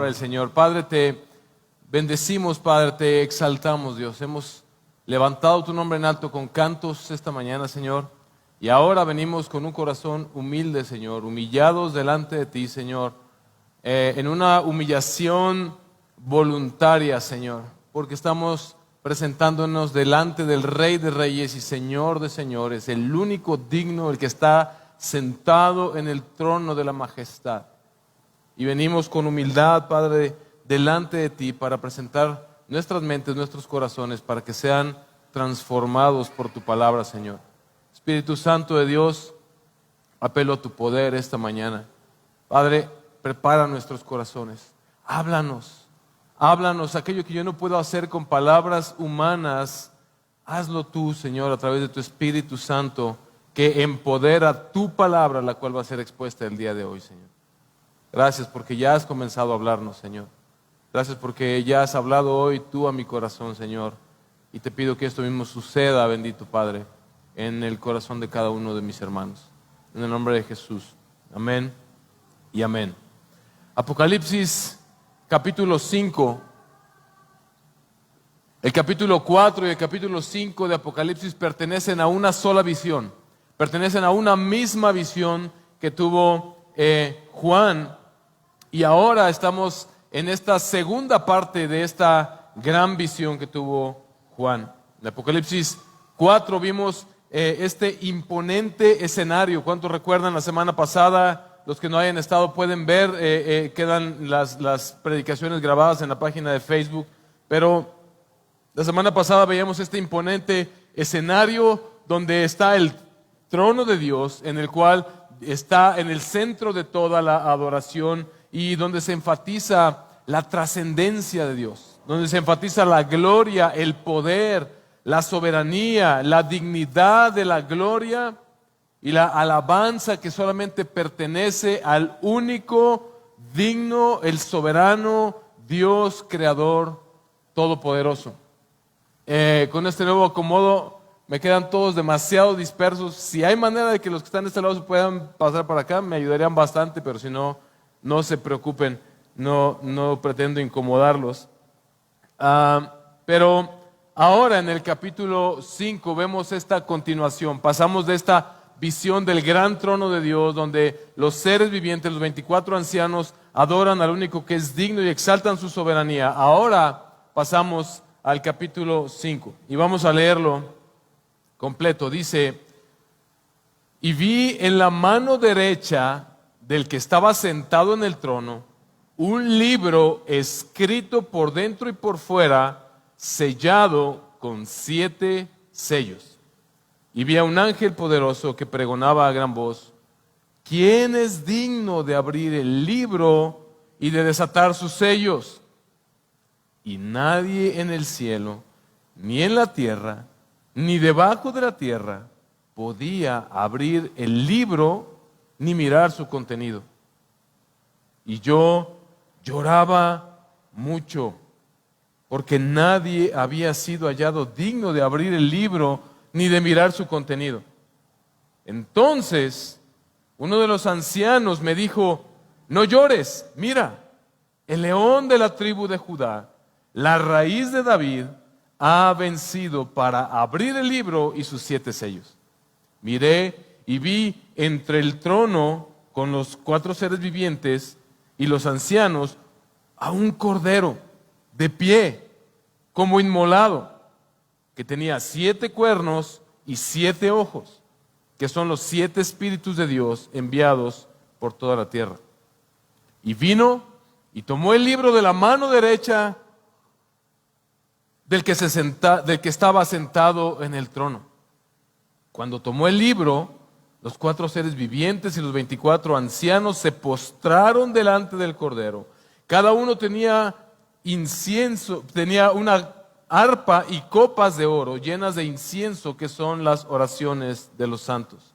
del Señor. Padre, te bendecimos, Padre, te exaltamos, Dios. Hemos levantado tu nombre en alto con cantos esta mañana, Señor. Y ahora venimos con un corazón humilde, Señor, humillados delante de ti, Señor, en una humillación voluntaria, Señor, porque estamos presentándonos delante del Rey de Reyes y Señor de Señores, el único digno, el que está sentado en el trono de la majestad. Y venimos con humildad, Padre, delante de ti para presentar nuestras mentes, nuestros corazones, para que sean transformados por tu palabra, Señor. Espíritu Santo de Dios, apelo a tu poder esta mañana. Padre, prepara nuestros corazones. Háblanos, aquello que yo no puedo hacer con palabras humanas, hazlo tú, Señor, a través de tu Espíritu Santo, que empodera tu palabra, la cual va a ser expuesta el día de hoy, Señor. Gracias porque ya has comenzado a hablarnos, Señor. Gracias porque ya has hablado hoy tú a mi corazón, Señor. Y te pido que esto mismo suceda, bendito Padre, en el corazón de cada uno de mis hermanos. En el nombre de Jesús. Amén y amén. Apocalipsis capítulo 5. El capítulo 4 y el capítulo 5 de Apocalipsis pertenecen a una sola visión. Pertenecen a una misma visión que tuvo Juan. Y ahora estamos en esta segunda parte de esta gran visión que tuvo Juan. En Apocalipsis 4 vimos este imponente escenario. ¿Cuántos recuerdan la semana pasada? Los que no hayan estado pueden ver, quedan las predicaciones grabadas en la página de Facebook. Pero la semana pasada veíamos este imponente escenario donde está el trono de Dios, en el cual está en el centro de toda la adoración y donde se enfatiza la trascendencia de Dios, donde se enfatiza la gloria, el poder, la soberanía, la dignidad de la gloria y la alabanza que solamente pertenece al único, digno, el soberano Dios creador todopoderoso. Con este nuevo acomodo me quedan todos demasiado dispersos. Si hay manera de que los que están de este lado se puedan pasar para acá, me ayudarían bastante, pero si no, no se preocupen, no pretendo incomodarlos. Pero ahora en el capítulo 5 vemos esta continuación. Pasamos de esta visión del gran trono de Dios, donde los seres vivientes, los 24 ancianos, adoran al único que es digno y exaltan su soberanía. Ahora pasamos al capítulo 5 y vamos a leerlo completo. Dice: y vi en la mano derecha del que estaba sentado en el trono un libro escrito por dentro y por fuera, sellado con 7 sellos. Y vi a un ángel poderoso que pregonaba a gran voz: ¿quién es digno de abrir el libro y de desatar sus sellos? Y nadie en el cielo, ni en la tierra, ni debajo de la tierra, podía abrir el libro ni mirar su contenido. Y yo lloraba mucho, porque nadie había sido hallado digno de abrir el libro ni de mirar su contenido. Entonces uno de los ancianos me dijo: no llores, mira, el león de la tribu de Judá, la raíz de David, ha vencido para abrir el libro y sus 7 sellos. Miré y vi entre el trono con los 4 seres vivientes y los ancianos a un cordero de pie, como inmolado, que tenía 7 cuernos y 7 ojos, que son los 7 espíritus de Dios enviados por toda la tierra. Y vino y tomó el libro de la mano derecha del que estaba sentado en el trono. Cuando tomó el libro, los 4 seres vivientes y los 24 ancianos se postraron delante del cordero. Cada uno tenía incienso, tenía una arpa y copas de oro llenas de incienso, que son las oraciones de los santos.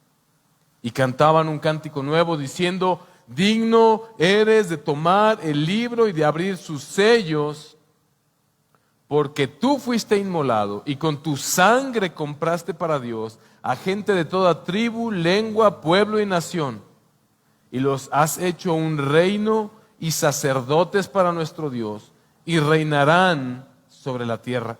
Y cantaban un cántico nuevo diciendo: digno eres de tomar el libro y de abrir sus sellos, porque tú fuiste inmolado y con tu sangre compraste para Dios a gente de toda tribu, lengua, pueblo y nación, y los has hecho un reino y sacerdotes para nuestro Dios, y reinarán sobre la tierra.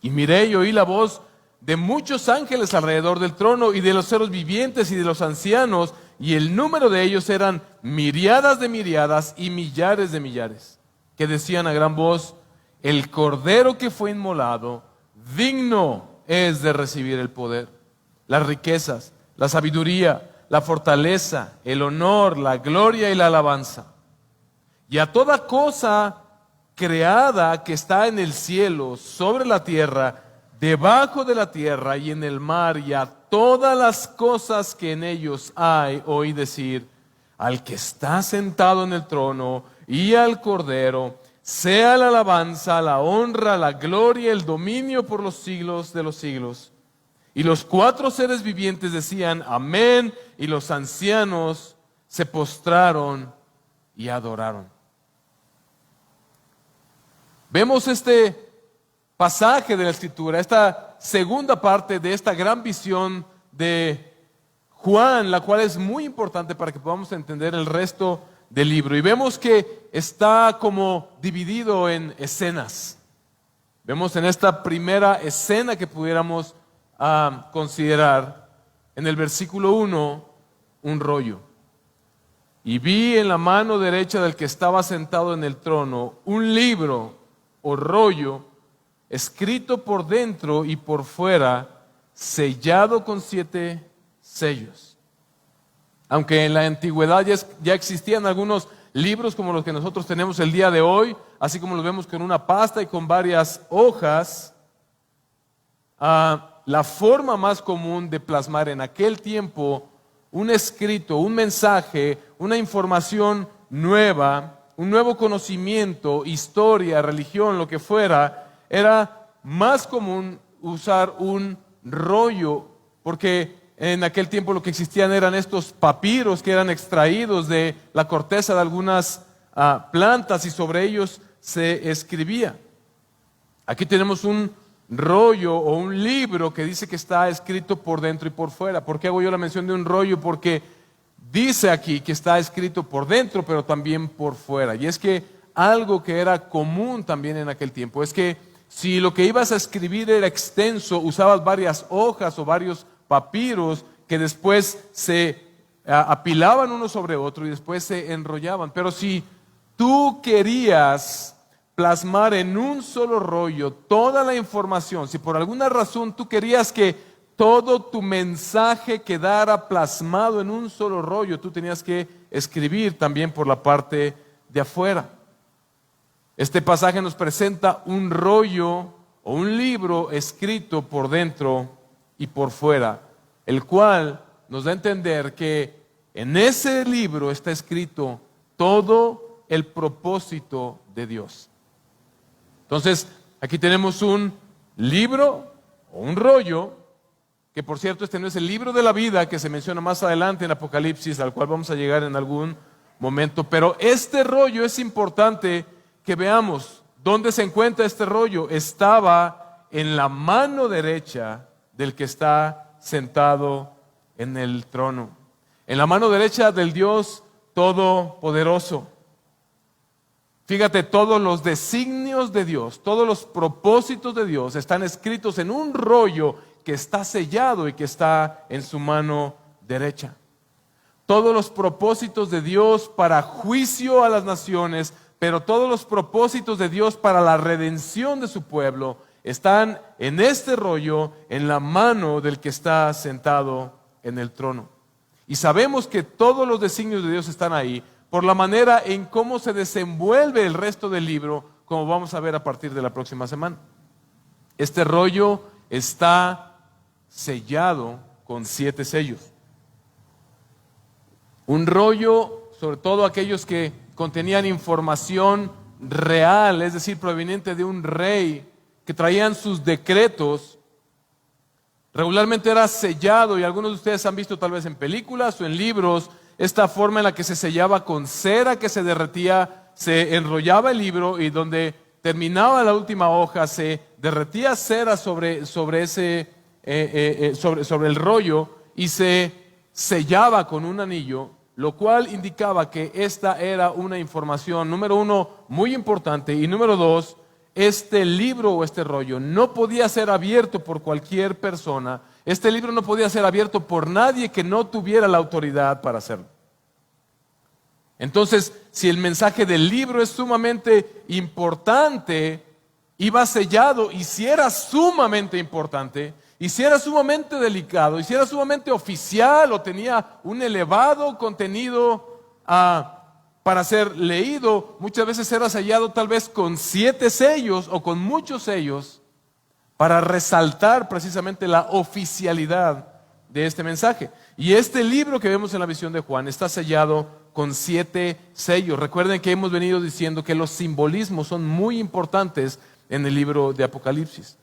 Y miré y oí la voz de muchos ángeles alrededor del trono, y de los seres vivientes y de los ancianos, y el número de ellos eran miriadas de miriadas y millares de millares, que decían a gran voz: el Cordero que fue inmolado, digno es de recibir el poder, las riquezas, la sabiduría, la fortaleza, el honor, la gloria y la alabanza. Y a toda cosa creada que está en el cielo, sobre la tierra, debajo de la tierra y en el mar, y a todas las cosas que en ellos hay, oí decir: al que está sentado en el trono y al Cordero, sea la alabanza, la honra, la gloria, el dominio por los siglos de los siglos. Y los 4 seres vivientes decían: amén, y los ancianos se postraron y adoraron. Vemos este pasaje de la Escritura, esta segunda parte de esta gran visión de Juan, la cual es muy importante para que podamos entender el resto del libro. Y vemos que está como dividido en escenas. Vemos en esta primera escena que pudiéramos considerar, en el versículo 1, un rollo. Y vi en la mano derecha del que estaba sentado en el trono un libro o rollo, escrito por dentro y por fuera, sellado con 7 sellos. Aunque en la antigüedad ya existían algunos libros como los que nosotros tenemos el día de hoy, así como los vemos con una pasta y con varias hojas, la forma más común de plasmar en aquel tiempo un escrito, un mensaje, una información nueva, un nuevo conocimiento, historia, religión, lo que fuera, era más común usar un rollo, porque en aquel tiempo lo que existían eran estos papiros que eran extraídos de la corteza de algunas plantas, y sobre ellos se escribía. Aquí tenemos un rollo o un libro que dice que está escrito por dentro y por fuera. ¿Por qué hago yo la mención de un rollo? Porque dice aquí que está escrito por dentro, pero también por fuera. Y es que algo que era común también en aquel tiempo es que si lo que ibas a escribir era extenso, usabas varias hojas o varios papiros que después se apilaban uno sobre otro y después se enrollaban. Pero si tú querías plasmar en un solo rollo toda la información, si por alguna razón tú querías que todo tu mensaje quedara plasmado en un solo rollo, tú tenías que escribir también por la parte de afuera. Este pasaje nos presenta un rollo o un libro escrito por dentro y por fuera, el cual nos da a entender que en ese libro está escrito todo el propósito de Dios. Entonces, aquí tenemos un libro o un rollo, que por cierto este no es el libro de la vida que se menciona más adelante en Apocalipsis, al cual vamos a llegar en algún momento, pero este rollo es importante que veamos dónde se encuentra este rollo. Estaba en la mano derecha del que está sentado en el trono, en la mano derecha del Dios Todopoderoso. Fíjate, todos los designios de Dios, todos los propósitos de Dios están escritos en un rollo que está sellado y que está en su mano derecha. Todos los propósitos de Dios para juicio a las naciones, pero todos los propósitos de Dios para la redención de su pueblo están en este rollo, en la mano del que está sentado en el trono. Y sabemos que todos los designios de Dios están ahí por la manera en cómo se desenvuelve el resto del libro, como vamos a ver a partir de la próxima semana. Este rollo está sellado con 7 sellos. Un rollo, sobre todo aquellos que contenían información real, es decir, proveniente de un rey, que traían sus decretos, regularmente era sellado, y algunos de ustedes han visto tal vez en películas o en libros esta forma en la que se sellaba con cera que se derretía, se enrollaba el libro y donde terminaba la última hoja se derretía cera sobre el rollo y se sellaba con un anillo lo cual indicaba que esta era una información, número uno, muy importante, y número dos, este libro o este rollo no podía ser abierto por cualquier persona. Este libro no podía ser abierto por nadie que no tuviera la autoridad para hacerlo. Entonces, si el mensaje del libro es sumamente importante, iba sellado, y si era sumamente importante, y si era sumamente delicado, y si era sumamente oficial o tenía un elevado contenido para ser leído, muchas veces era sellado tal vez con 7 sellos o con muchos sellos para resaltar precisamente la oficialidad de este mensaje. Y este libro que vemos en la visión de Juan está sellado con 7 sellos. Recuerden que hemos venido diciendo que los simbolismos son muy importantes en el libro de Apocalipsis.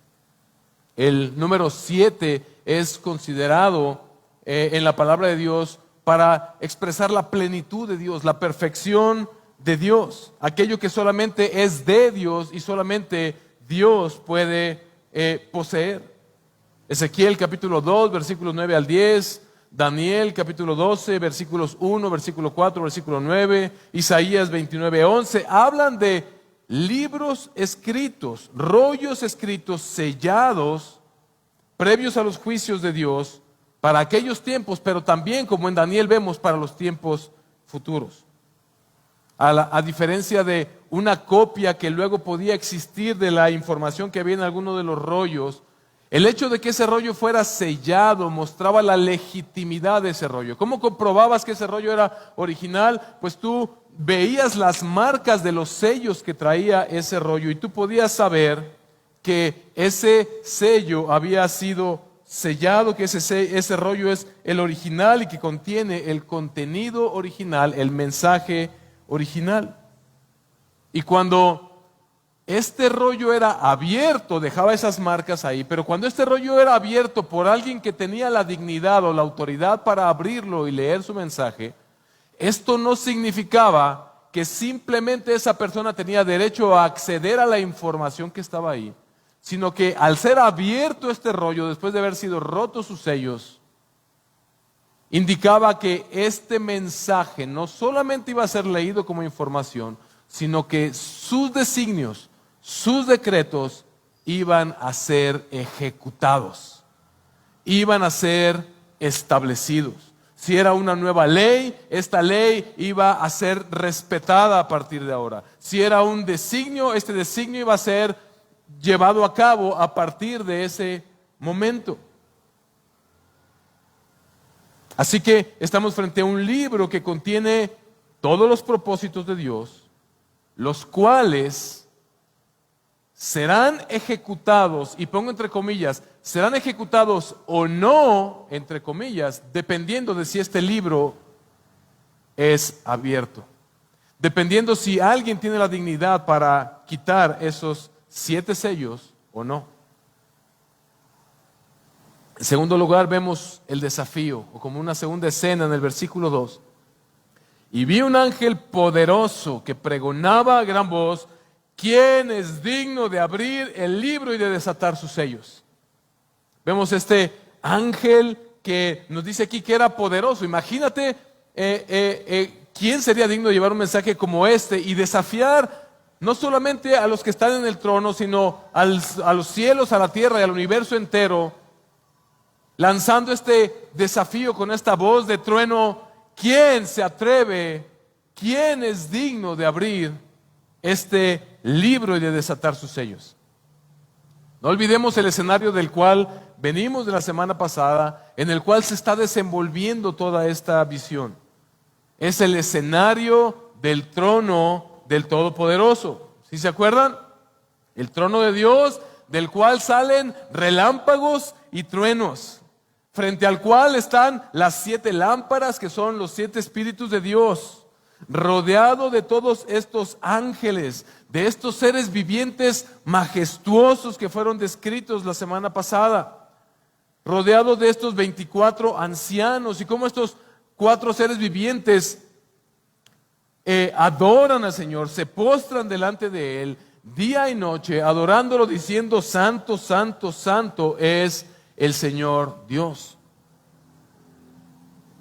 El número 7 es considerado en la palabra de Dios para expresar la plenitud de Dios, la perfección de Dios, aquello que solamente es de Dios y solamente Dios puede poseer. Ezequiel capítulo 2, versículos 9 al 10, Daniel capítulo 12, versículos 1, versículo 4, versículo 9, Isaías 29, 11, hablan de libros escritos, rollos escritos, sellados, previos a los juicios de Dios, para aquellos tiempos, pero también, como en Daniel vemos, para los tiempos futuros. A diferencia de una copia que luego podía existir de la información que había en alguno de los rollos, el hecho de que ese rollo fuera sellado mostraba la legitimidad de ese rollo. ¿Cómo comprobabas que ese rollo era original? Pues tú veías las marcas de los sellos que traía ese rollo y tú podías saber que ese sello había sido sellado, que ese rollo es el original y que contiene el contenido original, el mensaje original. Y cuando este rollo era abierto, dejaba esas marcas ahí, pero cuando este rollo era abierto por alguien que tenía la dignidad o la autoridad para abrirlo y leer su mensaje, esto no significaba que simplemente esa persona tenía derecho a acceder a la información que estaba ahí, sino que al ser abierto este rollo, después de haber sido rotos sus sellos, indicaba que este mensaje no solamente iba a ser leído como información, sino que sus designios, sus decretos iban a ser ejecutados, iban a ser establecidos. Si era una nueva ley, esta ley iba a ser respetada a partir de ahora. Si era un designio, este designio iba a ser llevado a cabo a partir de ese momento. Así que estamos frente a un libro que contiene todos los propósitos de Dios, los cuales serán ejecutados, y pongo entre comillas, serán ejecutados o no, entre comillas, dependiendo de si este libro es abierto. Dependiendo si alguien tiene la dignidad para quitar esos 7 sellos o no. En segundo lugar, vemos el desafío, o como una segunda escena en el versículo 2. Y vi un ángel poderoso que pregonaba a gran voz: ¿quién es digno de abrir el libro y de desatar sus sellos? Vemos este ángel que nos dice aquí que era poderoso. Imagínate quién sería digno de llevar un mensaje como este y desafiar no solamente a los que están en el trono, sino a los cielos, a la tierra y al universo entero, lanzando este desafío con esta voz de trueno: ¿quién se atreve? ¿Quién es digno de abrir este libro y de desatar sus sellos? No olvidemos el escenario del cual venimos de la semana pasada, en el cual se está desenvolviendo toda esta visión. Es el escenario del trono del Todopoderoso. ¿Sí se acuerdan? El trono de Dios, del cual salen relámpagos y truenos, frente al cual están las 7 lámparas, que son los 7 espíritus de Dios, rodeado de todos estos ángeles, de estos seres vivientes majestuosos que fueron descritos la semana pasada, rodeado de estos 24 ancianos, y cómo estos 4 seres vivientes adoran al Señor, se postran delante de Él día y noche, adorándolo, diciendo: santo, santo, santo es el Señor Dios.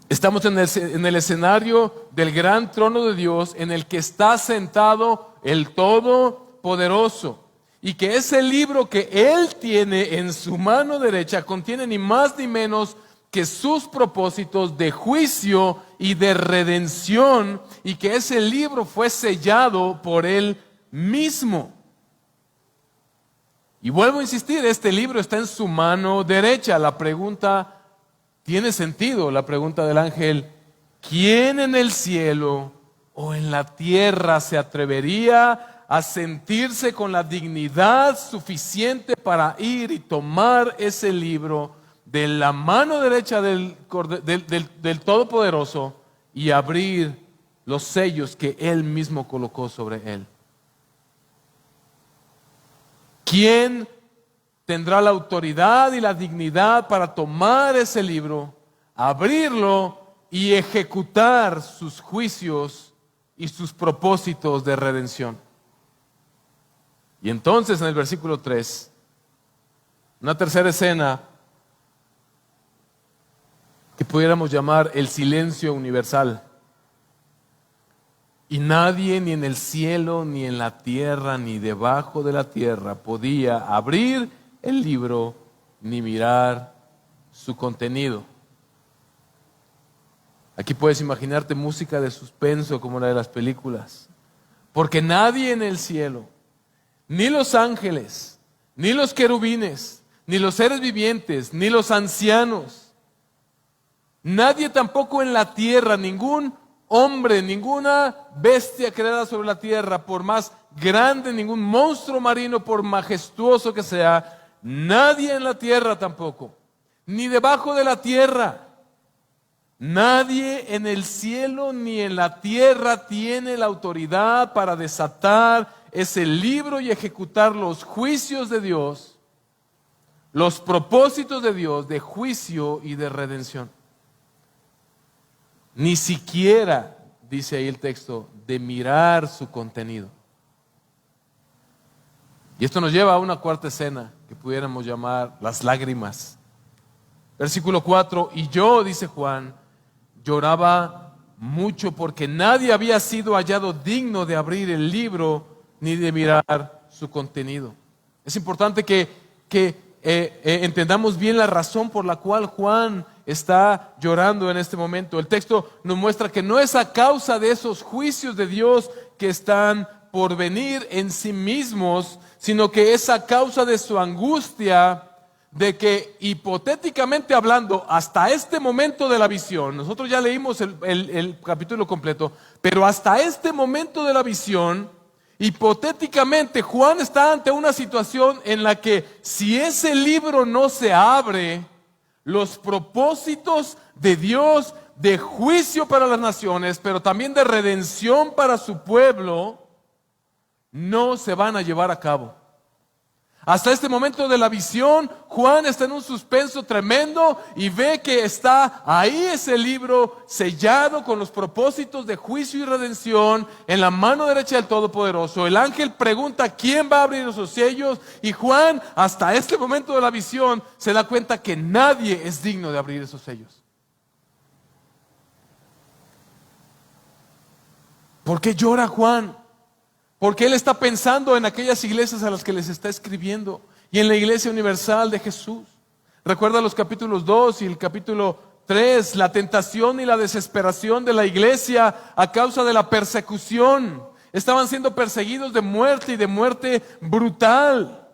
Estamos en el escenario del gran trono de Dios, en el que está sentado el Todopoderoso, y que ese libro que Él tiene en su mano derecha contiene ni más ni menos que sus propósitos de juicio y de redención, y que ese libro fue sellado por Él mismo. Y vuelvo a insistir, este libro está en su mano derecha. La pregunta tiene sentido, la pregunta del ángel: ¿quién en el cielo o en la tierra se atrevería a sentirse con la dignidad suficiente para ir y tomar ese libro de la mano derecha del Todopoderoso y abrir los sellos que Él mismo colocó sobre él? ¿Quién tendrá la autoridad y la dignidad para tomar ese libro, abrirlo y ejecutar sus juicios y sus propósitos de redención? Y entonces en el versículo 3, una tercera escena que pudiéramos llamar el silencio universal. Y nadie, ni en el cielo, ni en la tierra, ni debajo de la tierra, podía abrir el libro ni mirar su contenido. Aquí puedes imaginarte música de suspenso como la de las películas. Porque nadie en el cielo, ni los ángeles, ni los querubines, ni los seres vivientes, ni los ancianos, nadie tampoco en la tierra, ningún hombre, ninguna bestia creada sobre la tierra, por más grande, ningún monstruo marino, por majestuoso que sea, nadie en la tierra tampoco, ni debajo de la tierra, nadie en el cielo ni en la tierra tiene la autoridad para desatar ese libro y ejecutar los juicios de Dios, los propósitos de Dios de juicio y de redención. Ni siquiera, dice ahí el texto, de mirar su contenido. Y esto nos lleva a una cuarta escena que pudiéramos llamar las lágrimas. Versículo 4, y yo, dice Juan, lloraba mucho porque nadie había sido hallado digno de abrir el libro ni de mirar su contenido. Es importante que entendamos bien la razón por la cual Juan está llorando en este momento. El texto nos muestra que no es a causa de esos juicios de Dios que están por venir en sí mismos, sino que es a causa de su angustia de que, hipotéticamente hablando, hasta este momento de la visión, nosotros ya leímos el capítulo completo, pero hasta este momento de la visión, hipotéticamente Juan está ante una situación en la que si ese libro no se abre, los propósitos de Dios de juicio para las naciones, pero también de redención para su pueblo, no se van a llevar a cabo. Hasta este momento de la visión, Juan está en un suspenso tremendo y ve que está ahí ese libro sellado con los propósitos de juicio y redención en la mano derecha del Todopoderoso. El ángel pregunta quién va a abrir esos sellos y Juan, hasta este momento de la visión, se da cuenta que nadie es digno de abrir esos sellos. ¿Por qué llora Juan? Porque él está pensando en aquellas iglesias a las que les está escribiendo y en la iglesia universal de Jesús. Recuerda los capítulos 2 y el capítulo 3, la tentación y la desesperación de la iglesia a causa de la persecución. Estaban siendo perseguidos de muerte y de muerte brutal.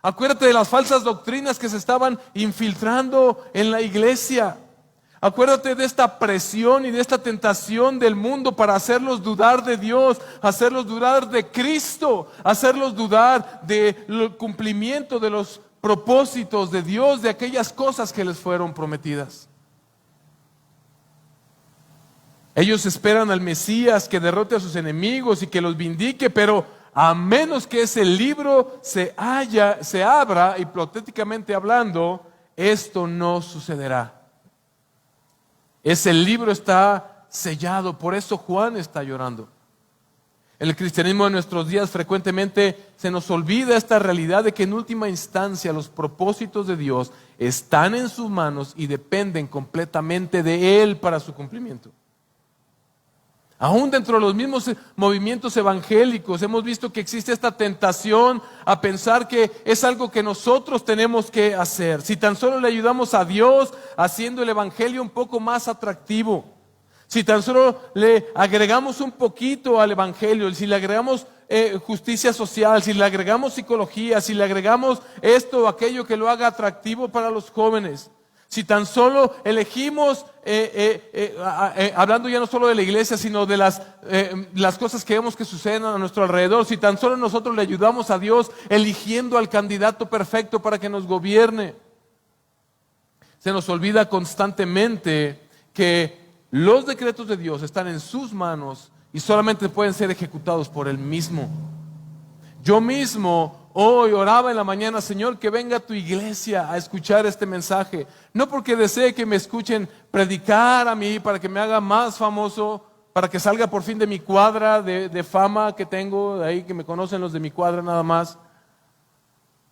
Acuérdate de las falsas doctrinas que se estaban infiltrando en la iglesia. Acuérdate de esta presión y de esta tentación del mundo para hacerlos dudar de Dios, hacerlos dudar de Cristo, hacerlos dudar del cumplimiento de los propósitos de Dios, de aquellas cosas que les fueron prometidas. Ellos esperan al Mesías que derrote a sus enemigos y que los vindique, pero a menos que ese libro se abra, hipotéticamente hablando, esto no sucederá. Ese libro está sellado, por eso Juan está llorando. En el cristianismo de nuestros días frecuentemente se nos olvida esta realidad de que en última instancia los propósitos de Dios están en sus manos y dependen completamente de Él para su cumplimiento. Aún dentro de los mismos movimientos evangélicos hemos visto que existe esta tentación a pensar que es algo que nosotros tenemos que hacer. Si tan solo le ayudamos a Dios haciendo el evangelio un poco más atractivo, si tan solo le agregamos un poquito al evangelio, si le agregamos justicia social, si le agregamos psicología, si le agregamos esto o aquello que lo haga atractivo para los jóvenes, si tan solo elegimos, hablando ya no solo de la iglesia, sino de las cosas que vemos que suceden a nuestro alrededor, si tan solo nosotros le ayudamos a Dios eligiendo al candidato perfecto para que nos gobierne, se nos olvida constantemente que los decretos de Dios están en sus manos y solamente pueden ser ejecutados por Él mismo. Yo mismo hoy oraba en la mañana, Señor, que venga tu iglesia a escuchar este mensaje. No porque desee que me escuchen predicar a mí para que me haga más famoso, para que salga por fin de mi cuadra de fama que tengo, de ahí que me conocen los de mi cuadra nada más.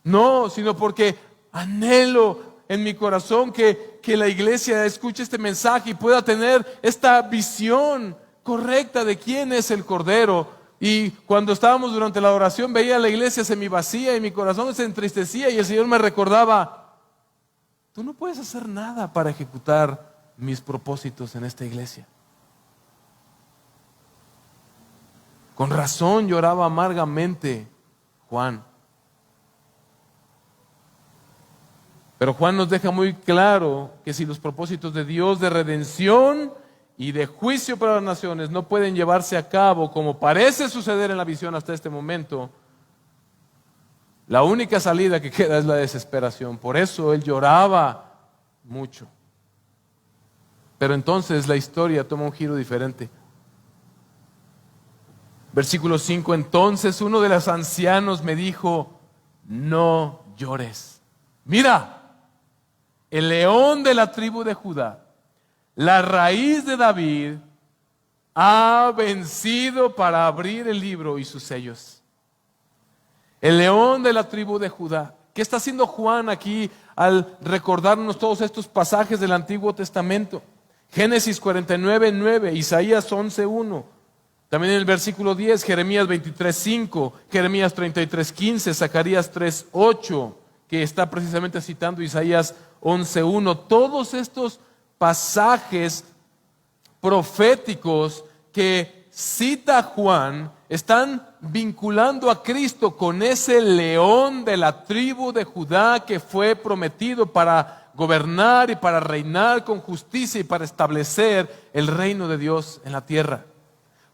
No, sino porque anhelo en mi corazón que la iglesia escuche este mensaje y pueda tener esta visión correcta de quién es el Cordero. Y cuando estábamos durante la oración veía a la iglesia semivacía y mi corazón se entristecía y el Señor me recordaba: tú no puedes hacer nada para ejecutar mis propósitos en esta iglesia. Con razón lloraba amargamente Juan. Pero Juan nos deja muy claro que si los propósitos de Dios de redención y de juicio para las naciones no pueden llevarse a cabo como parece suceder en la visión hasta este momento, la única salida que queda es la desesperación. Por eso él lloraba mucho. Pero entonces la historia toma un giro diferente. Versículo 5: entonces uno de los ancianos me dijo: no llores. Mira, el león de la tribu de Judá, la raíz de David, ha vencido para abrir el libro y sus sellos. El león de la tribu de Judá. ¿Qué está haciendo Juan aquí al recordarnos todos estos pasajes del Antiguo Testamento? Génesis 49:9, Isaías 11:1. También en el versículo 10, Jeremías 23:5, Jeremías 33:15, Zacarías 3:8, que está precisamente citando Isaías 11:1. Todos estos pasajes proféticos que cita Juan están vinculando a Cristo con ese león de la tribu de Judá que fue prometido para gobernar y para reinar con justicia y para establecer el reino de Dios en la tierra.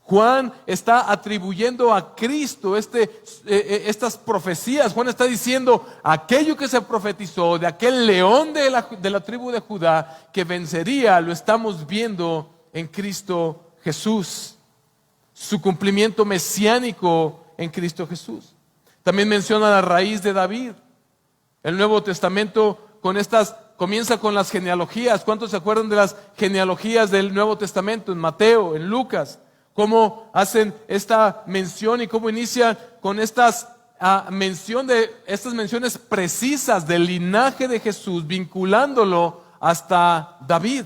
Juan está atribuyendo a Cristo estas profecías. Juan está diciendo aquello que se profetizó de aquel león de la tribu de Judá que vencería, lo estamos viendo en Cristo Jesús. Su cumplimiento mesiánico en Cristo Jesús. También menciona la raíz de David. El Nuevo Testamento comienza con las genealogías. ¿Cuántos se acuerdan de las genealogías del Nuevo Testamento? En Mateo, en Lucas. Cómo hacen esta mención y cómo inician con estas menciones precisas del linaje de Jesús, vinculándolo hasta David.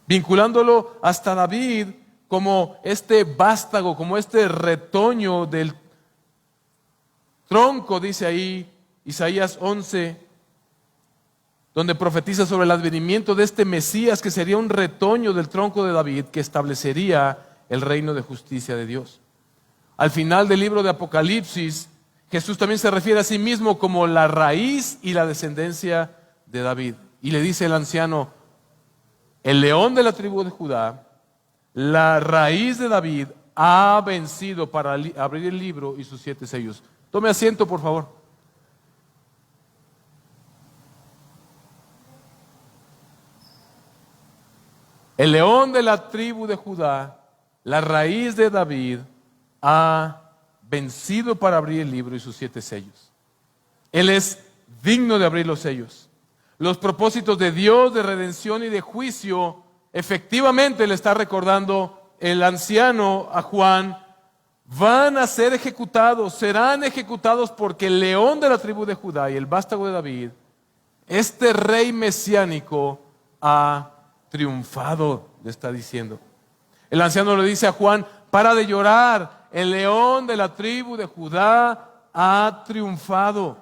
Vinculándolo hasta David como este vástago, como este retoño del tronco, dice ahí Isaías 11, donde profetiza sobre el advenimiento de este Mesías que sería un retoño del tronco de David que establecería el reino de justicia de Dios. Al final del libro de Apocalipsis, Jesús también se refiere a sí mismo como la raíz y la descendencia de David. Y le dice el anciano: el león de la tribu de Judá, la raíz de David, ha vencido para abrir el libro y sus 7 sellos. Tome asiento, por favor. El león de la tribu de Judá, la raíz de David, ha vencido para abrir el libro y sus 7 sellos. Él es digno de abrir los sellos. Los propósitos de Dios de redención y de juicio, efectivamente le está recordando el anciano a Juan, van a ser ejecutados, serán ejecutados porque el león de la tribu de Judá y el vástago de David, este rey mesiánico, ha triunfado, le está diciendo. El anciano le dice a Juan, para de llorar, el león de la tribu de Judá ha triunfado.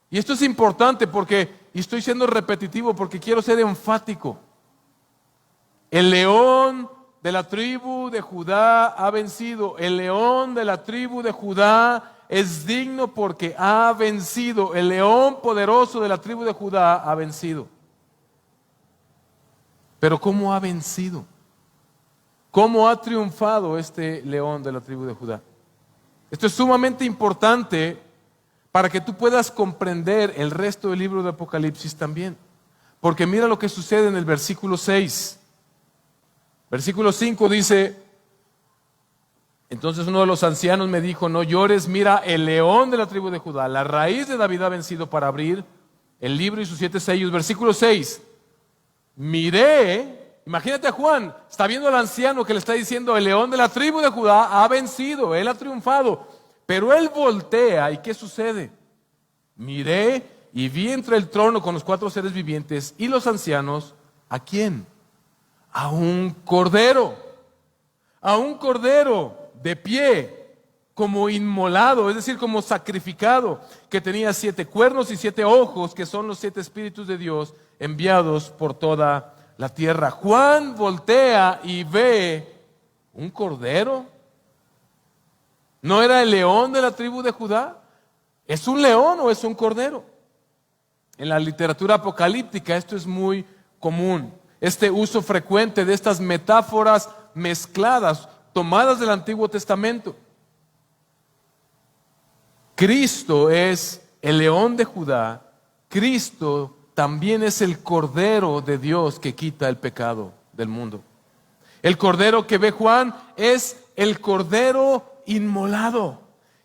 Y esto es importante porque, y estoy siendo repetitivo porque quiero ser enfático. El león de la tribu de Judá ha vencido. El león de la tribu de Judá es digno porque ha vencido. El león poderoso de la tribu de Judá ha vencido. Pero ¿cómo ha vencido? ¿Cómo ha triunfado este león de la tribu de Judá? Esto es sumamente importante para que tú puedas comprender el resto del libro de Apocalipsis también. Porque mira lo que sucede en el versículo 6. Versículo 5 dice, entonces uno de los ancianos me dijo, no llores, mira, el león de la tribu de Judá, la raíz de David ha vencido para abrir el libro y sus 7 sellos. Versículo 6, miré, imagínate a Juan, está viendo al anciano que le está diciendo, el león de la tribu de Judá ha vencido, él ha triunfado. Pero él voltea, ¿y qué sucede? Miré y vi entre el trono con los 4 seres vivientes y los ancianos, ¿a quién? A un cordero de pie, como inmolado, es decir, como sacrificado, que tenía 7 cuernos y 7 ojos, que son los 7 espíritus de Dios enviados por toda la tierra. Juan voltea y ve un cordero. ¿No era el león de la tribu de Judá? ¿Es un león o es un cordero? En la literatura apocalíptica esto es muy común. Este uso frecuente de estas metáforas mezcladas, tomadas del Antiguo Testamento. Cristo es el león de Judá. Cristo también es el cordero de Dios que quita el pecado del mundo. El cordero que ve Juan es el cordero inmolado,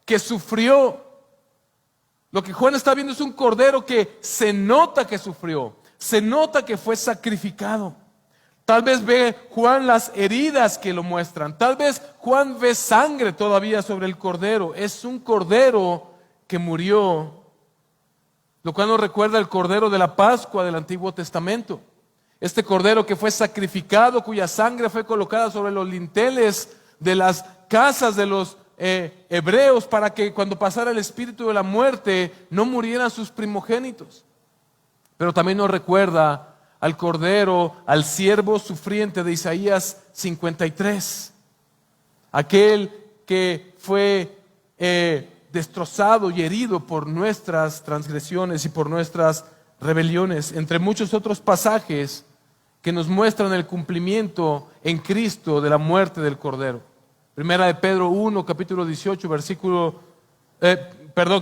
que sufrió. Lo que Juan está viendo es un cordero que se nota que sufrió, se nota que fue sacrificado. Tal vez ve Juan las heridas que lo muestran, tal vez Juan ve sangre todavía sobre el cordero. Es un cordero que murió, lo cual nos recuerda el cordero de la Pascua del Antiguo Testamento. Este cordero que fue sacrificado, cuya sangre fue colocada sobre los linteles de las casas de los hebreos para que cuando pasara el espíritu de la muerte no murieran sus primogénitos. Pero también nos recuerda al cordero, al siervo sufriente de Isaías 53, aquel que fue destrozado y herido por nuestras transgresiones y por nuestras rebeliones, entre muchos otros pasajes que nos muestran el cumplimiento en Cristo de la muerte del cordero. Primera de Pedro 1, capítulo 18,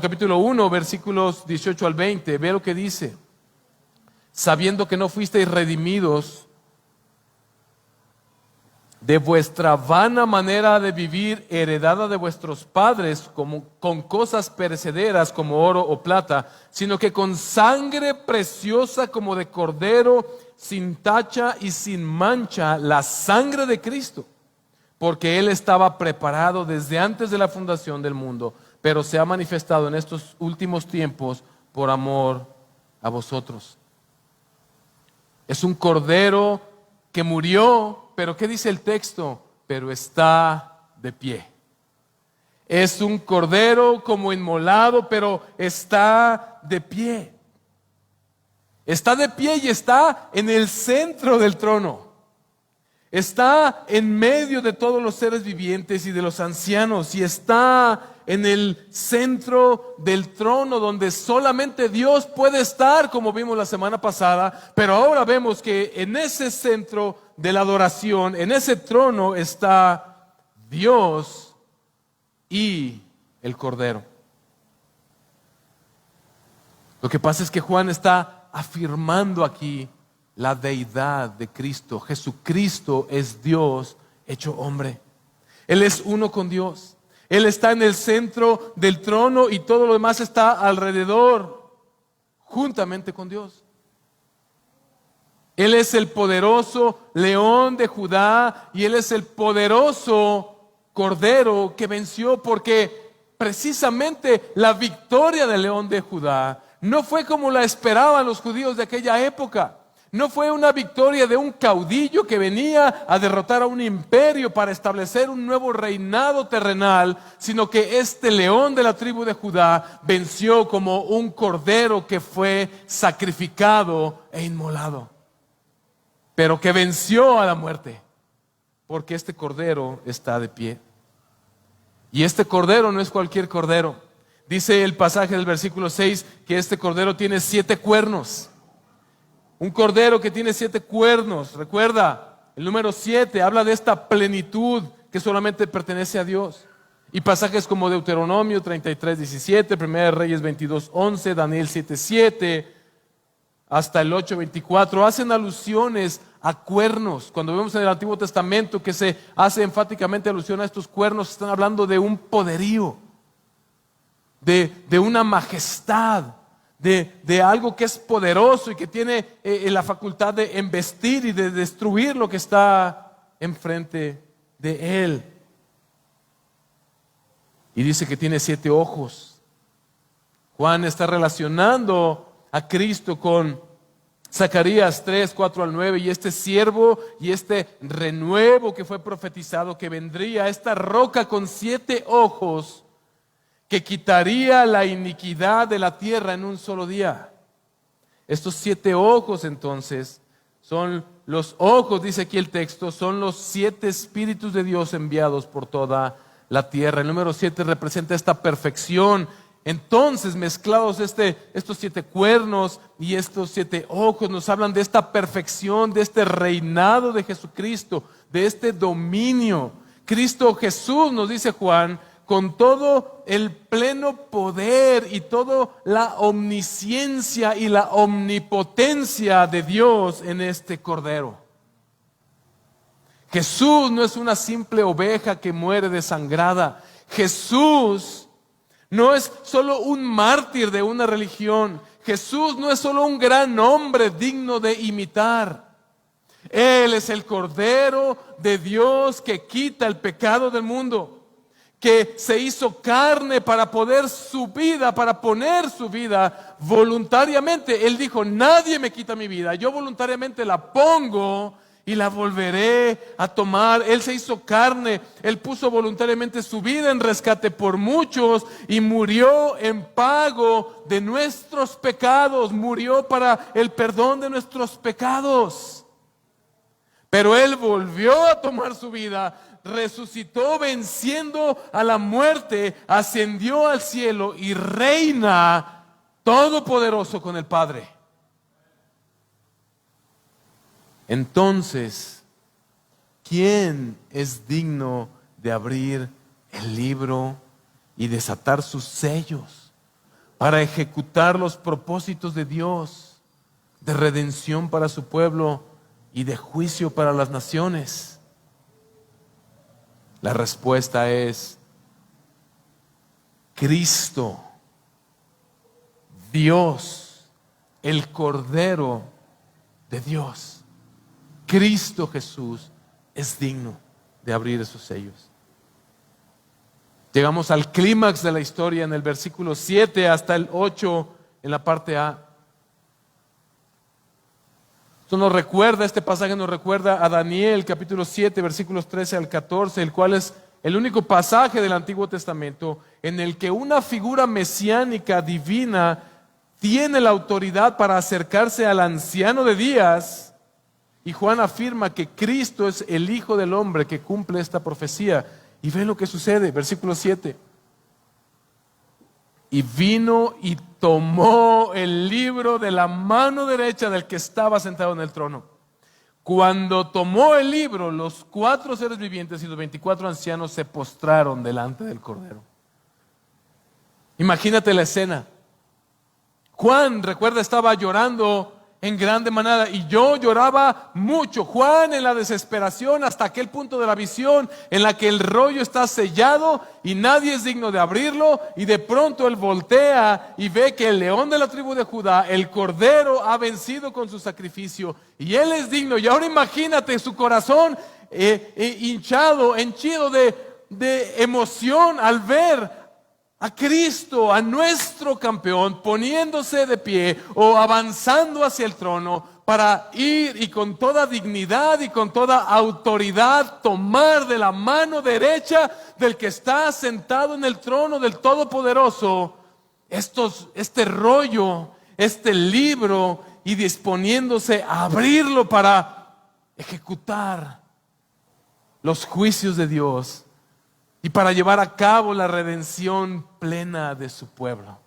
capítulo 1, versículos 18 al 20. Ve lo que dice. Sabiendo que no fuisteis redimidos de vuestra vana manera de vivir, heredada de vuestros padres, con cosas perecederas como oro o plata, sino que con sangre preciosa como de cordero, sin tacha y sin mancha, la sangre de Cristo. Porque Él estaba preparado desde antes de la fundación del mundo, pero se ha manifestado en estos últimos tiempos por amor a vosotros. Es un cordero que murió, pero ¿qué dice el texto? Pero está de pie. Es un cordero como inmolado, pero está de pie. Está de pie y está en el centro del trono. Está en medio de todos los seres vivientes y de los ancianos, y está en el centro del trono donde solamente Dios puede estar, como vimos la semana pasada. Pero ahora vemos que en ese centro de la adoración, en ese trono está Dios y el Cordero. Lo que pasa es que Juan está afirmando aquí la deidad de Cristo. Jesucristo es Dios hecho hombre. Él es uno con Dios. Él está en el centro del trono y todo lo demás está alrededor, juntamente con Dios. Él es el poderoso león de Judá y Él es el poderoso cordero que venció, porque precisamente la victoria del león de Judá no fue como la esperaban los judíos de aquella época. No fue una victoria de un caudillo que venía a derrotar a un imperio para establecer un nuevo reinado terrenal, sino que este león de la tribu de Judá venció como un cordero que fue sacrificado e inmolado, pero que venció a la muerte, porque este cordero está de pie. Y este cordero no es cualquier cordero. Dice el pasaje del versículo 6 que este cordero tiene 7 cuernos. Un cordero que tiene 7 cuernos, recuerda, el número 7 habla de esta plenitud que solamente pertenece a Dios. Y pasajes como Deuteronomio 33:17, 1 Reyes 22:11, Daniel 7:7, hasta el 8:24, hacen alusiones a cuernos. Cuando vemos en el Antiguo Testamento que se hace enfáticamente alusión a estos cuernos, están hablando de un poderío, de una majestad, de algo que es poderoso y que tiene la facultad de embestir y de destruir lo que está enfrente de él. Y dice que tiene 7 ojos. Juan está relacionando a Cristo con Zacarías 3, 4 al 9, y este siervo y este renuevo que fue profetizado, que vendría, esta roca con 7 ojos, que quitaría la iniquidad de la tierra en un solo día. Estos 7 ojos entonces son los ojos, dice aquí el texto, son los 7 espíritus de Dios enviados por toda la tierra. El número 7 representa esta perfección. Entonces, mezclados estos 7 cuernos y estos 7 ojos, nos hablan de esta perfección, de este reinado de Jesucristo, de este dominio. Cristo Jesús, nos dice Juan, con todo el pleno poder y toda la omnisciencia y la omnipotencia de Dios en este cordero. Jesús no es una simple oveja que muere desangrada. Jesús no es solo un mártir de una religión. Jesús no es solo un gran hombre digno de imitar. Él es el Cordero de Dios que quita el pecado del mundo, que se hizo carne para poner su vida voluntariamente. Él dijo: nadie me quita mi vida, yo voluntariamente la pongo y la volveré a tomar. Él se hizo carne, Él puso voluntariamente su vida en rescate por muchos y murió en pago de nuestros pecados, murió para el perdón de nuestros pecados. Pero Él volvió a tomar su vida, resucitó venciendo a la muerte, ascendió al cielo y reina todopoderoso con el Padre. Entonces, ¿quién es digno de abrir el libro y desatar sus sellos para ejecutar los propósitos de Dios, de redención para su pueblo y de juicio para las naciones? La respuesta es Cristo, Dios, el Cordero de Dios. Cristo Jesús es digno de abrir esos sellos. Llegamos al clímax de la historia en el versículo 7 hasta el 8 en la parte A. Este pasaje nos recuerda a Daniel capítulo 7 versículos 13 al 14, el cual es el único pasaje del Antiguo Testamento en el que una figura mesiánica divina tiene la autoridad para acercarse al anciano de días. Y Juan afirma que Cristo es el Hijo del Hombre que cumple esta profecía. Y ve lo que sucede, versículo 7. Y vino y tomó el libro de la mano derecha del que estaba sentado en el trono. Cuando tomó el libro, los 4 seres vivientes y los 24 ancianos se postraron delante del Cordero. Imagínate la escena. Juan, recuerda, estaba llorando en grande manada, y yo lloraba mucho. Juan, en la desesperación, hasta aquel punto de la visión en la que el rollo está sellado y nadie es digno de abrirlo, y de pronto él voltea y ve que el león de la tribu de Judá, el cordero, ha vencido con su sacrificio y él es digno. Y ahora imagínate su corazón henchido de emoción al ver a Cristo, a nuestro campeón, poniéndose de pie o avanzando hacia el trono para ir y con toda dignidad y con toda autoridad tomar de la mano derecha del que está sentado en el trono del Todopoderoso este rollo, este libro, y disponiéndose a abrirlo para ejecutar los juicios de Dios y para llevar a cabo la redención plena de su pueblo.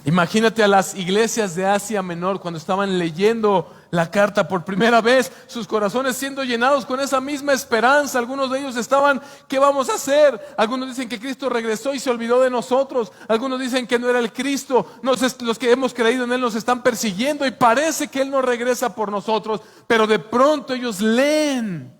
Imagínate a las iglesias de Asia Menor cuando estaban leyendo la carta por primera vez, sus corazones siendo llenados con esa misma esperanza. Algunos de ellos estaban, ¿qué vamos a hacer? Algunos dicen que Cristo regresó y se olvidó de nosotros. Algunos dicen que no era el Cristo. Los que hemos creído en Él nos están persiguiendo y parece que Él no regresa por nosotros. Pero de pronto ellos leen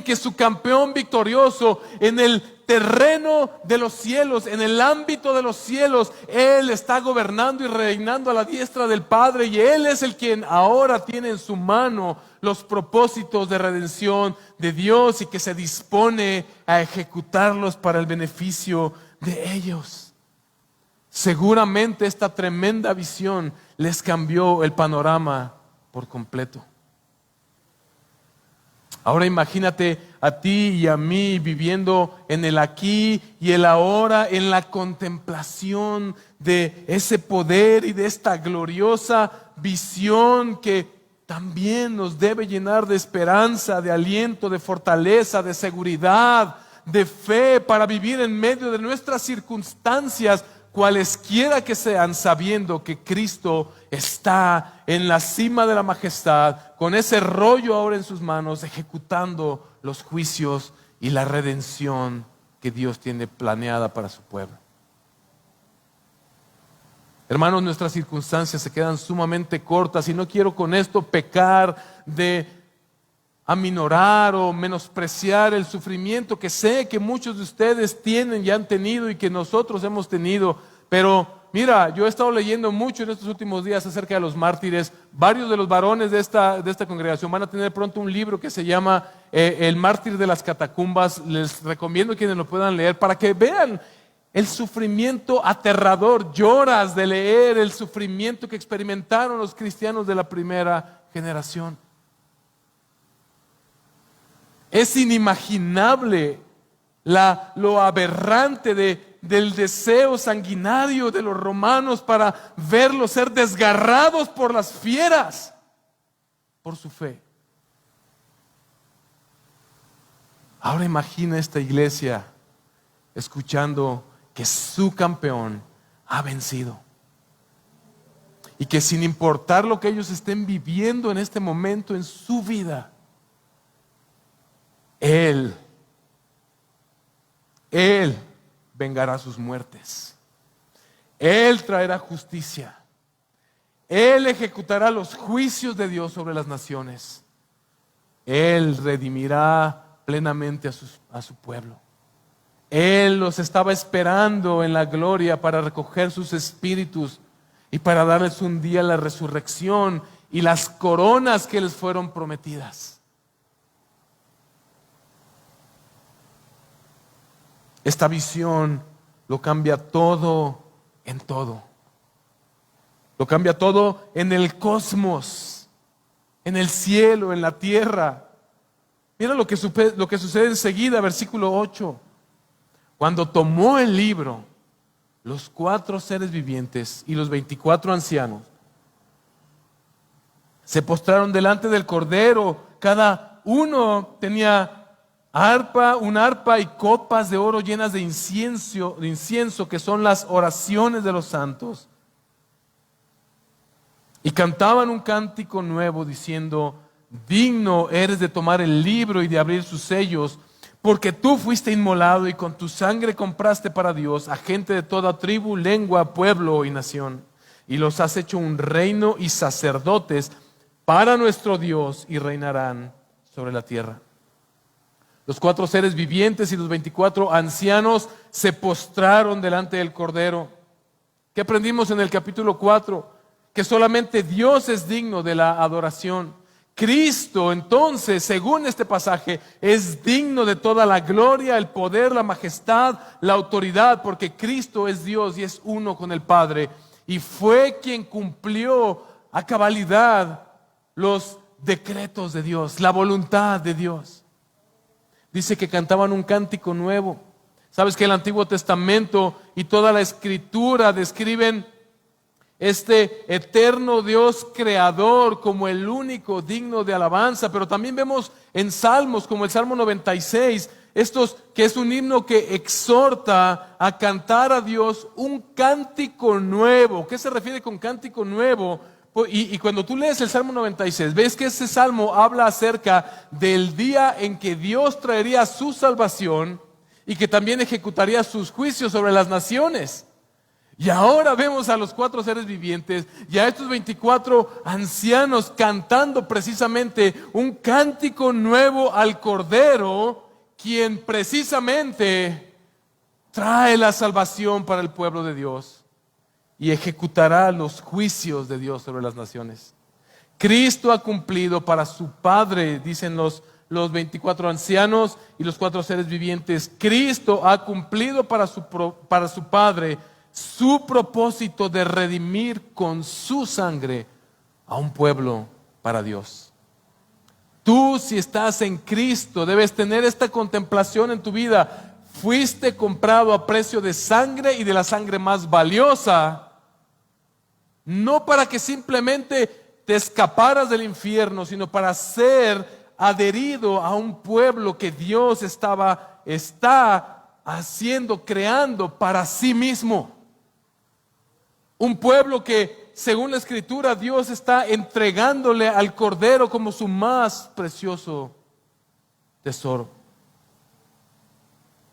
que su campeón victorioso en el terreno de los cielos, en el ámbito de los cielos, Él está gobernando y reinando a la diestra del Padre, y Él es el quien ahora tiene en su mano los propósitos de redención de Dios y que se dispone a ejecutarlos para el beneficio de ellos. Seguramente esta tremenda visión les cambió el panorama por completo. Ahora imagínate a ti y a mí viviendo en el aquí y el ahora, en la contemplación de ese poder y de esta gloriosa visión que también nos debe llenar de esperanza, de aliento, de fortaleza, de seguridad, de fe para vivir en medio de nuestras circunstancias, cualesquiera que sean, sabiendo que Cristo está en la cima de la majestad, con ese rollo ahora en sus manos, ejecutando los juicios y la redención que Dios tiene planeada para su pueblo. Hermanos, nuestras circunstancias se quedan sumamente cortas y no quiero con esto pecar de aminorar o menospreciar el sufrimiento que sé que muchos de ustedes tienen y han tenido y que nosotros hemos tenido. Pero mira, yo he estado leyendo mucho en estos últimos días acerca de los mártires. Varios de los varones de esta congregación van a tener pronto un libro que se llama El mártir de las catacumbas. Les recomiendo a quienes lo puedan leer para que vean el sufrimiento aterrador. Lloras de leer el sufrimiento que experimentaron los cristianos de la primera generación. Es inimaginable lo aberrante del deseo sanguinario de los romanos para verlos ser desgarrados por las fieras por su fe. Ahora imagina esta iglesia escuchando que su campeón ha vencido y que sin importar lo que ellos estén viviendo en este momento en su vida, Él vengará sus muertes. Él traerá justicia. Él ejecutará los juicios de Dios sobre las naciones. Él redimirá plenamente a su pueblo. Él los estaba esperando en la gloria para recoger sus espíritus y para darles un día la resurrección y las coronas que les fueron prometidas. Esta visión lo cambia todo en todo. Lo cambia todo en el cosmos, en el cielo, en la tierra. Mira lo que sucede enseguida, versículo 8. Cuando tomó el libro, los 4 seres vivientes y los 24 ancianos se postraron delante del Cordero. Cada uno tenía un arpa y copas de oro llenas de incienso, que son las oraciones de los santos. Y cantaban un cántico nuevo diciendo: digno eres de tomar el libro y de abrir sus sellos, porque tú fuiste inmolado y con tu sangre compraste para Dios a gente de toda tribu, lengua, pueblo y nación. Y los has hecho un reino y sacerdotes para nuestro Dios y reinarán sobre la tierra. Los 4 seres vivientes y los 24 ancianos se postraron delante del Cordero. ¿Qué aprendimos en el capítulo 4? Que solamente Dios es digno de la adoración. Cristo, entonces, según este pasaje, es digno de toda la gloria, el poder, la majestad, la autoridad, porque Cristo es Dios y es uno con el Padre. Y fue quien cumplió a cabalidad los decretos de Dios, la voluntad de Dios. Dice que cantaban un cántico nuevo. Sabes que el Antiguo Testamento y toda la Escritura describen este eterno Dios creador como el único digno de alabanza, pero también vemos en salmos como el Salmo 96, que es un himno que exhorta a cantar a Dios un cántico nuevo. ¿Qué se refiere con cántico nuevo? Y cuando tú lees el Salmo 96, ves que ese salmo habla acerca del día en que Dios traería su salvación y que también ejecutaría sus juicios sobre las naciones. Y ahora vemos a los 4 seres vivientes y a estos 24 ancianos cantando precisamente un cántico nuevo al Cordero, quien precisamente trae la salvación para el pueblo de Dios y ejecutará los juicios de Dios sobre las naciones. Cristo ha cumplido para su Padre, dicen los 24 ancianos y los 4 seres vivientes. Cristo ha cumplido para su Padre su propósito de redimir con su sangre a un pueblo para Dios. Tú, si estás en Cristo, debes tener esta contemplación en tu vida. Fuiste comprado a precio de sangre y de la sangre más valiosa, no para que simplemente te escaparas del infierno, sino para ser adherido a un pueblo que Dios está haciendo, creando para sí mismo. Un pueblo que, según la Escritura, Dios está entregándole al Cordero como su más precioso tesoro.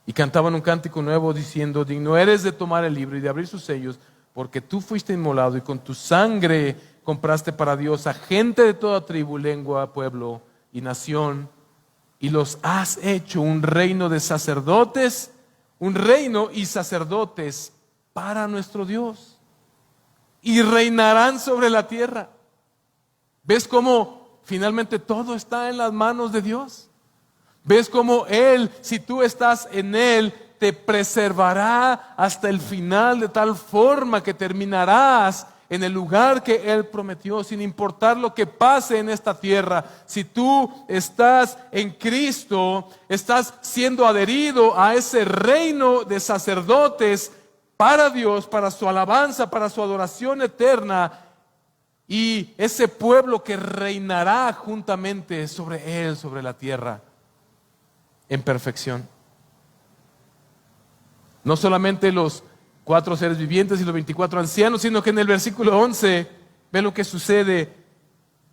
Y cantaban un cántico nuevo diciendo: digno eres de tomar el libro y de abrir sus sellos, porque tú fuiste inmolado y con tu sangre compraste para Dios a gente de toda tribu, lengua, pueblo y nación, y los has hecho un reino de sacerdotes, un reino y sacerdotes para nuestro Dios, y reinarán sobre la tierra. ¿Ves cómo finalmente todo está en las manos de Dios? ¿Ves cómo Él, si tú estás en Él, te preservará hasta el final de tal forma que terminarás en el lugar que Él prometió, sin importar lo que pase en esta tierra? Si tú estás en Cristo, estás siendo adherido a ese reino de sacerdotes para Dios, para su alabanza, para su adoración eterna, y ese pueblo que reinará juntamente sobre Él, sobre la tierra, en perfección. No solamente los 4 seres vivientes y los 24 ancianos, sino que en el versículo 11 ve lo que sucede.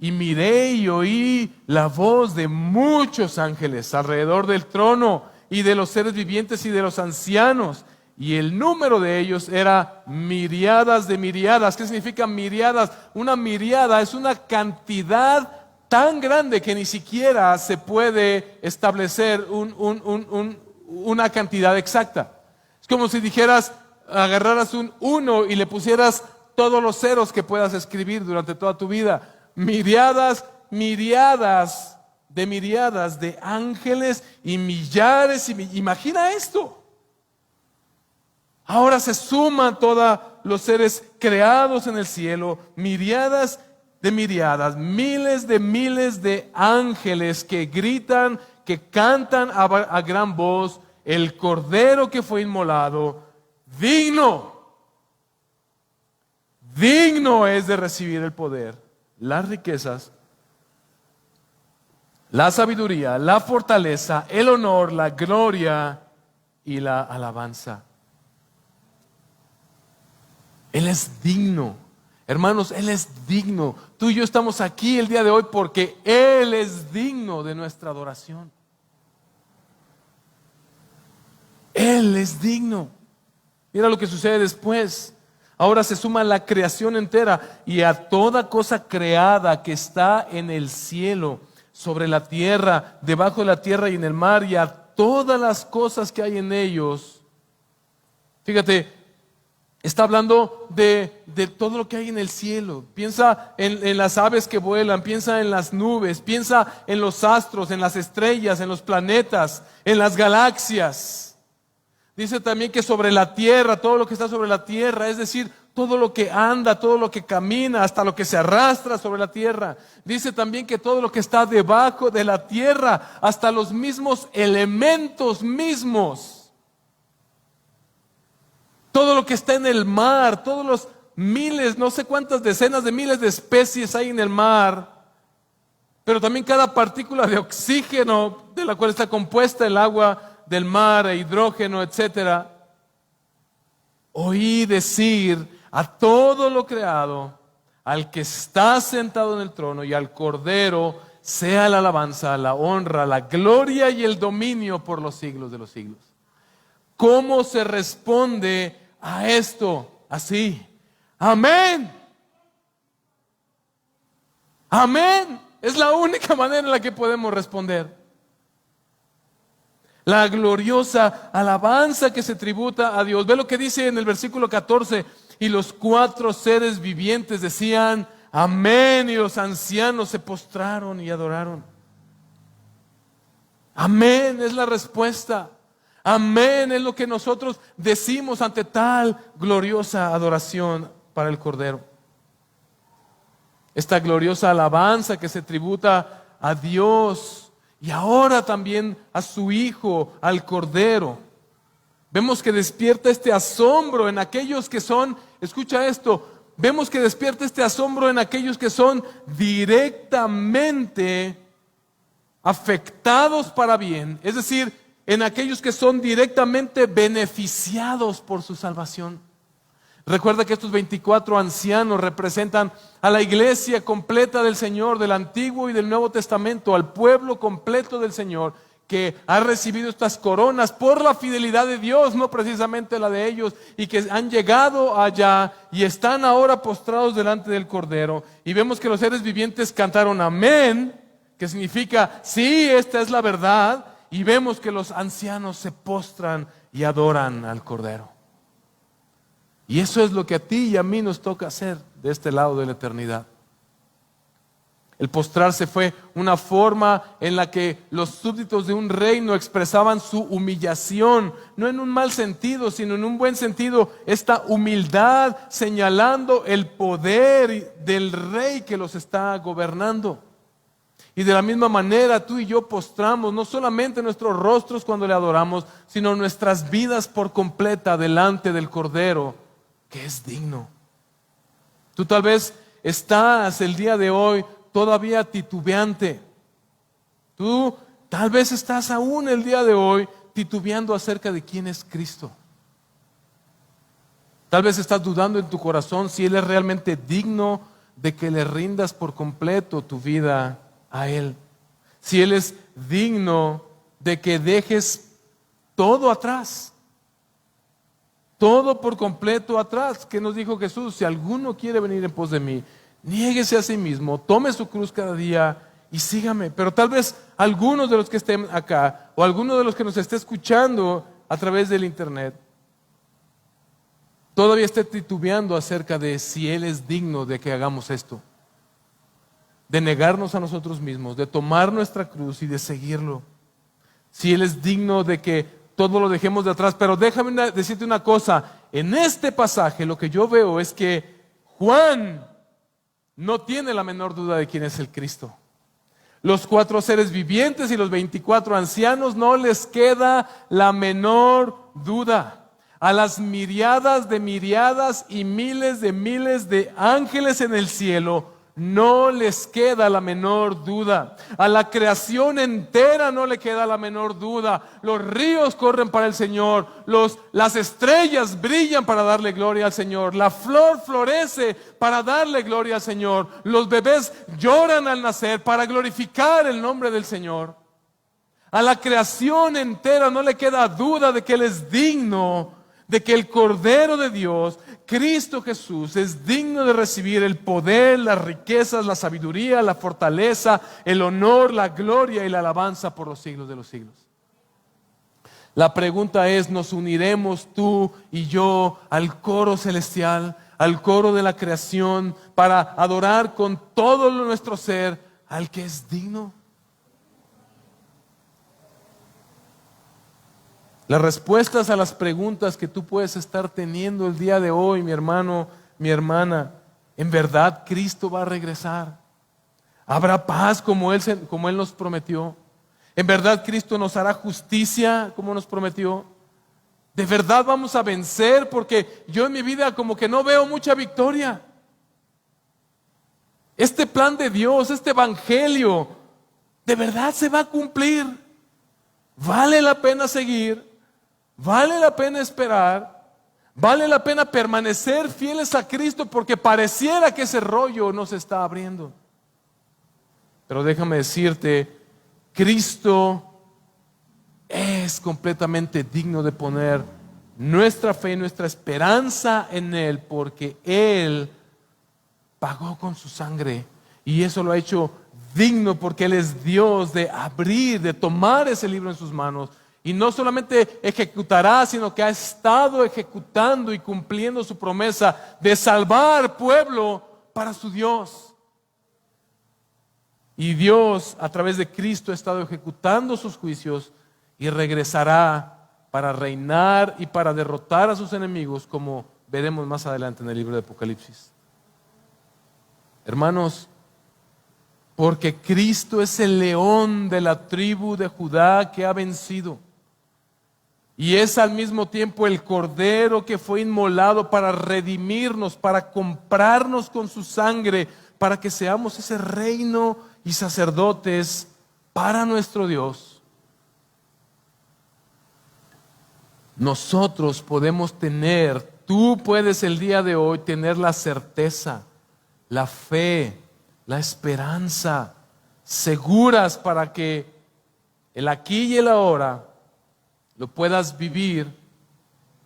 Y miré y oí la voz de muchos ángeles alrededor del trono y de los seres vivientes y de los ancianos, y el número de ellos era miriadas de miriadas. ¿Qué significa miriadas? Una miriada es una cantidad tan grande que ni siquiera se puede establecer una cantidad exacta. Es como si dijeras, agarraras un 1 y le pusieras todos los ceros que puedas escribir durante toda tu vida. Miriadas, miriadas de ángeles y millares. Imagina esto. Ahora se suman todos los seres creados en el cielo, miriadas de miriadas, miles de ángeles que gritan, que cantan a gran voz: el Cordero que fue inmolado, digno es de recibir el poder, las riquezas, la sabiduría, la fortaleza, el honor, la gloria y la alabanza. Él es digno. Hermanos, Él es digno. Tú y yo estamos aquí el día de hoy porque Él es digno de nuestra adoración. Él es digno. Mira lo que sucede después. Ahora se suma la creación entera y a toda cosa creada que está en el cielo, sobre la tierra, debajo de la tierra y en el mar, y a todas las cosas que hay en ellos. Fíjate, está hablando de todo lo que hay en el cielo. Piensa en las aves que vuelan, piensa en las nubes, piensa en los astros, en las estrellas, en los planetas, en las galaxias. Dice también que sobre la tierra, todo lo que está sobre la tierra, es decir, todo lo que anda, todo lo que camina, hasta lo que se arrastra sobre la tierra. Dice también que todo lo que está debajo de la tierra, hasta los mismos elementos mismos. Todo lo que está en el mar, todos los miles, no sé cuántas decenas de miles de especies hay en el mar, pero también cada partícula de oxígeno de la cual está compuesta el agua del mar, e hidrógeno, etcétera. Oí decir a todo lo creado, al que está sentado en el trono y al Cordero, sea la alabanza, la honra, la gloria y el dominio por los siglos de los siglos. ¿Cómo se responde a esto? Así: amén. Amén. Es la única manera en la que podemos responder. La gloriosa alabanza que se tributa a Dios. Ve lo que dice en el versículo 14. Y los 4 seres vivientes decían amén, y los ancianos se postraron y adoraron. Amén es la respuesta. Amén es lo que nosotros decimos ante tal gloriosa adoración para el Cordero. Esta gloriosa alabanza que se tributa a Dios y ahora también a su Hijo, al Cordero. Vemos que despierta este asombro en aquellos que son, escucha esto, vemos que despierta este asombro en aquellos que son directamente afectados para bien, es decir, en aquellos que son directamente beneficiados por su salvación. Recuerda que estos 24 ancianos representan a la iglesia completa del Señor, del Antiguo y del Nuevo Testamento, al pueblo completo del Señor, que ha recibido estas coronas por la fidelidad de Dios, no precisamente la de ellos, y que han llegado allá y están ahora postrados delante del Cordero. Y vemos que los seres vivientes cantaron amén, que significa sí, esta es la verdad, y vemos que los ancianos se postran y adoran al Cordero. Y eso es lo que a ti y a mí nos toca hacer de este lado de la eternidad. El postrarse fue una forma en la que los súbditos de un reino expresaban su humillación, no en un mal sentido, sino en un buen sentido, esta humildad señalando el poder del rey que los está gobernando. Y de la misma manera tú y yo postramos no solamente nuestros rostros cuando le adoramos, sino nuestras vidas por completa delante del Cordero, que es digno. Tú tal vez estás el día de hoy todavía titubeante. Tú tal vez estás aún el día de hoy titubeando acerca de quién es Cristo. Tal vez estás dudando en tu corazón si Él es realmente digno de que le rindas por completo tu vida a Él. Si Él es digno de que dejes todo atrás. Todo por completo atrás. ¿Qué nos dijo Jesús? Si alguno quiere venir en pos de mí, niéguese a sí mismo, tome su cruz cada día y sígame. Pero tal vez algunos de los que estén acá, o alguno de los que nos esté escuchando a través del internet, todavía esté titubeando acerca de si Él es digno de que hagamos esto, de negarnos a nosotros mismos, de tomar nuestra cruz y de seguirlo. Si Él es digno de que todo lo dejemos de atrás. Pero déjame decirte una cosa, en este pasaje lo que yo veo es que Juan no tiene la menor duda de quién es el Cristo. Los 4 seres vivientes y los 24 ancianos no les queda la menor duda. A las miriadas y miles de ángeles en el cielo no les queda la menor duda. A la creación entera no le queda la menor duda. Los ríos corren para el Señor. Las estrellas brillan para darle gloria al Señor. La flor florece para darle gloria al Señor. Los bebés lloran al nacer para glorificar el nombre del Señor. A la creación entera no le queda duda de que Él es digno, de que el Cordero de Dios, Cristo Jesús, es digno de recibir el poder, las riquezas, la sabiduría, la fortaleza, el honor, la gloria y la alabanza por los siglos de los siglos. La pregunta es, ¿nos uniremos tú y yo al coro celestial, al coro de la creación, para adorar con todo nuestro ser al que es digno? Las respuestas a las preguntas que tú puedes estar teniendo el día de hoy, mi hermano, mi hermana, ¿en verdad Cristo va a regresar? ¿Habrá paz como Él nos prometió? ¿En verdad Cristo nos hará justicia como nos prometió? ¿De verdad vamos a vencer? Porque yo en mi vida como que no veo mucha victoria. Este plan de Dios, este evangelio, ¿de verdad se va a cumplir? ¿Vale la pena seguir? ¿Vale la pena esperar? ¿Vale la pena permanecer fieles a Cristo? Porque pareciera que ese rollo no se está abriendo. Pero déjame decirte, Cristo es completamente digno de poner nuestra fe y nuestra esperanza en Él, porque Él pagó con su sangre y eso lo ha hecho digno, porque Él es Dios, de abrir, de tomar ese libro en sus manos. Y no solamente ejecutará, sino que ha estado ejecutando y cumpliendo su promesa de salvar pueblo para su Dios. Y Dios, a través de Cristo, ha estado ejecutando sus juicios y regresará para reinar y para derrotar a sus enemigos, como veremos más adelante en el libro de Apocalipsis. Hermanos, porque Cristo es el león de la tribu de Judá que ha vencido. Y es al mismo tiempo el Cordero que fue inmolado para redimirnos, para comprarnos con su sangre, para que seamos ese reino y sacerdotes para nuestro Dios. Nosotros podemos tener, tú puedes el día de hoy tener la certeza, la fe, la esperanza, seguras para que el aquí y el ahora lo puedas vivir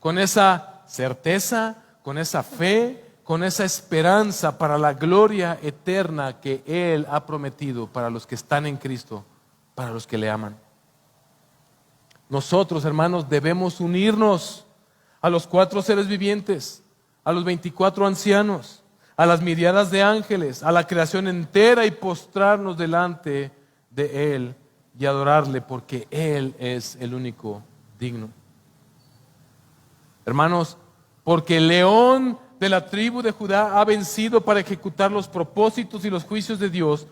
con esa certeza, con esa fe, con esa esperanza para la gloria eterna que Él ha prometido para los que están en Cristo, para los que le aman. Nosotros, hermanos, debemos unirnos a los 4 seres vivientes, a los 24 ancianos, a las miriadas de ángeles, a la creación entera y postrarnos delante de Él y adorarle, porque Él es el único digno. Hermanos, porque el león de la tribu de Judá ha vencido para ejecutar los propósitos y los juicios de Dios,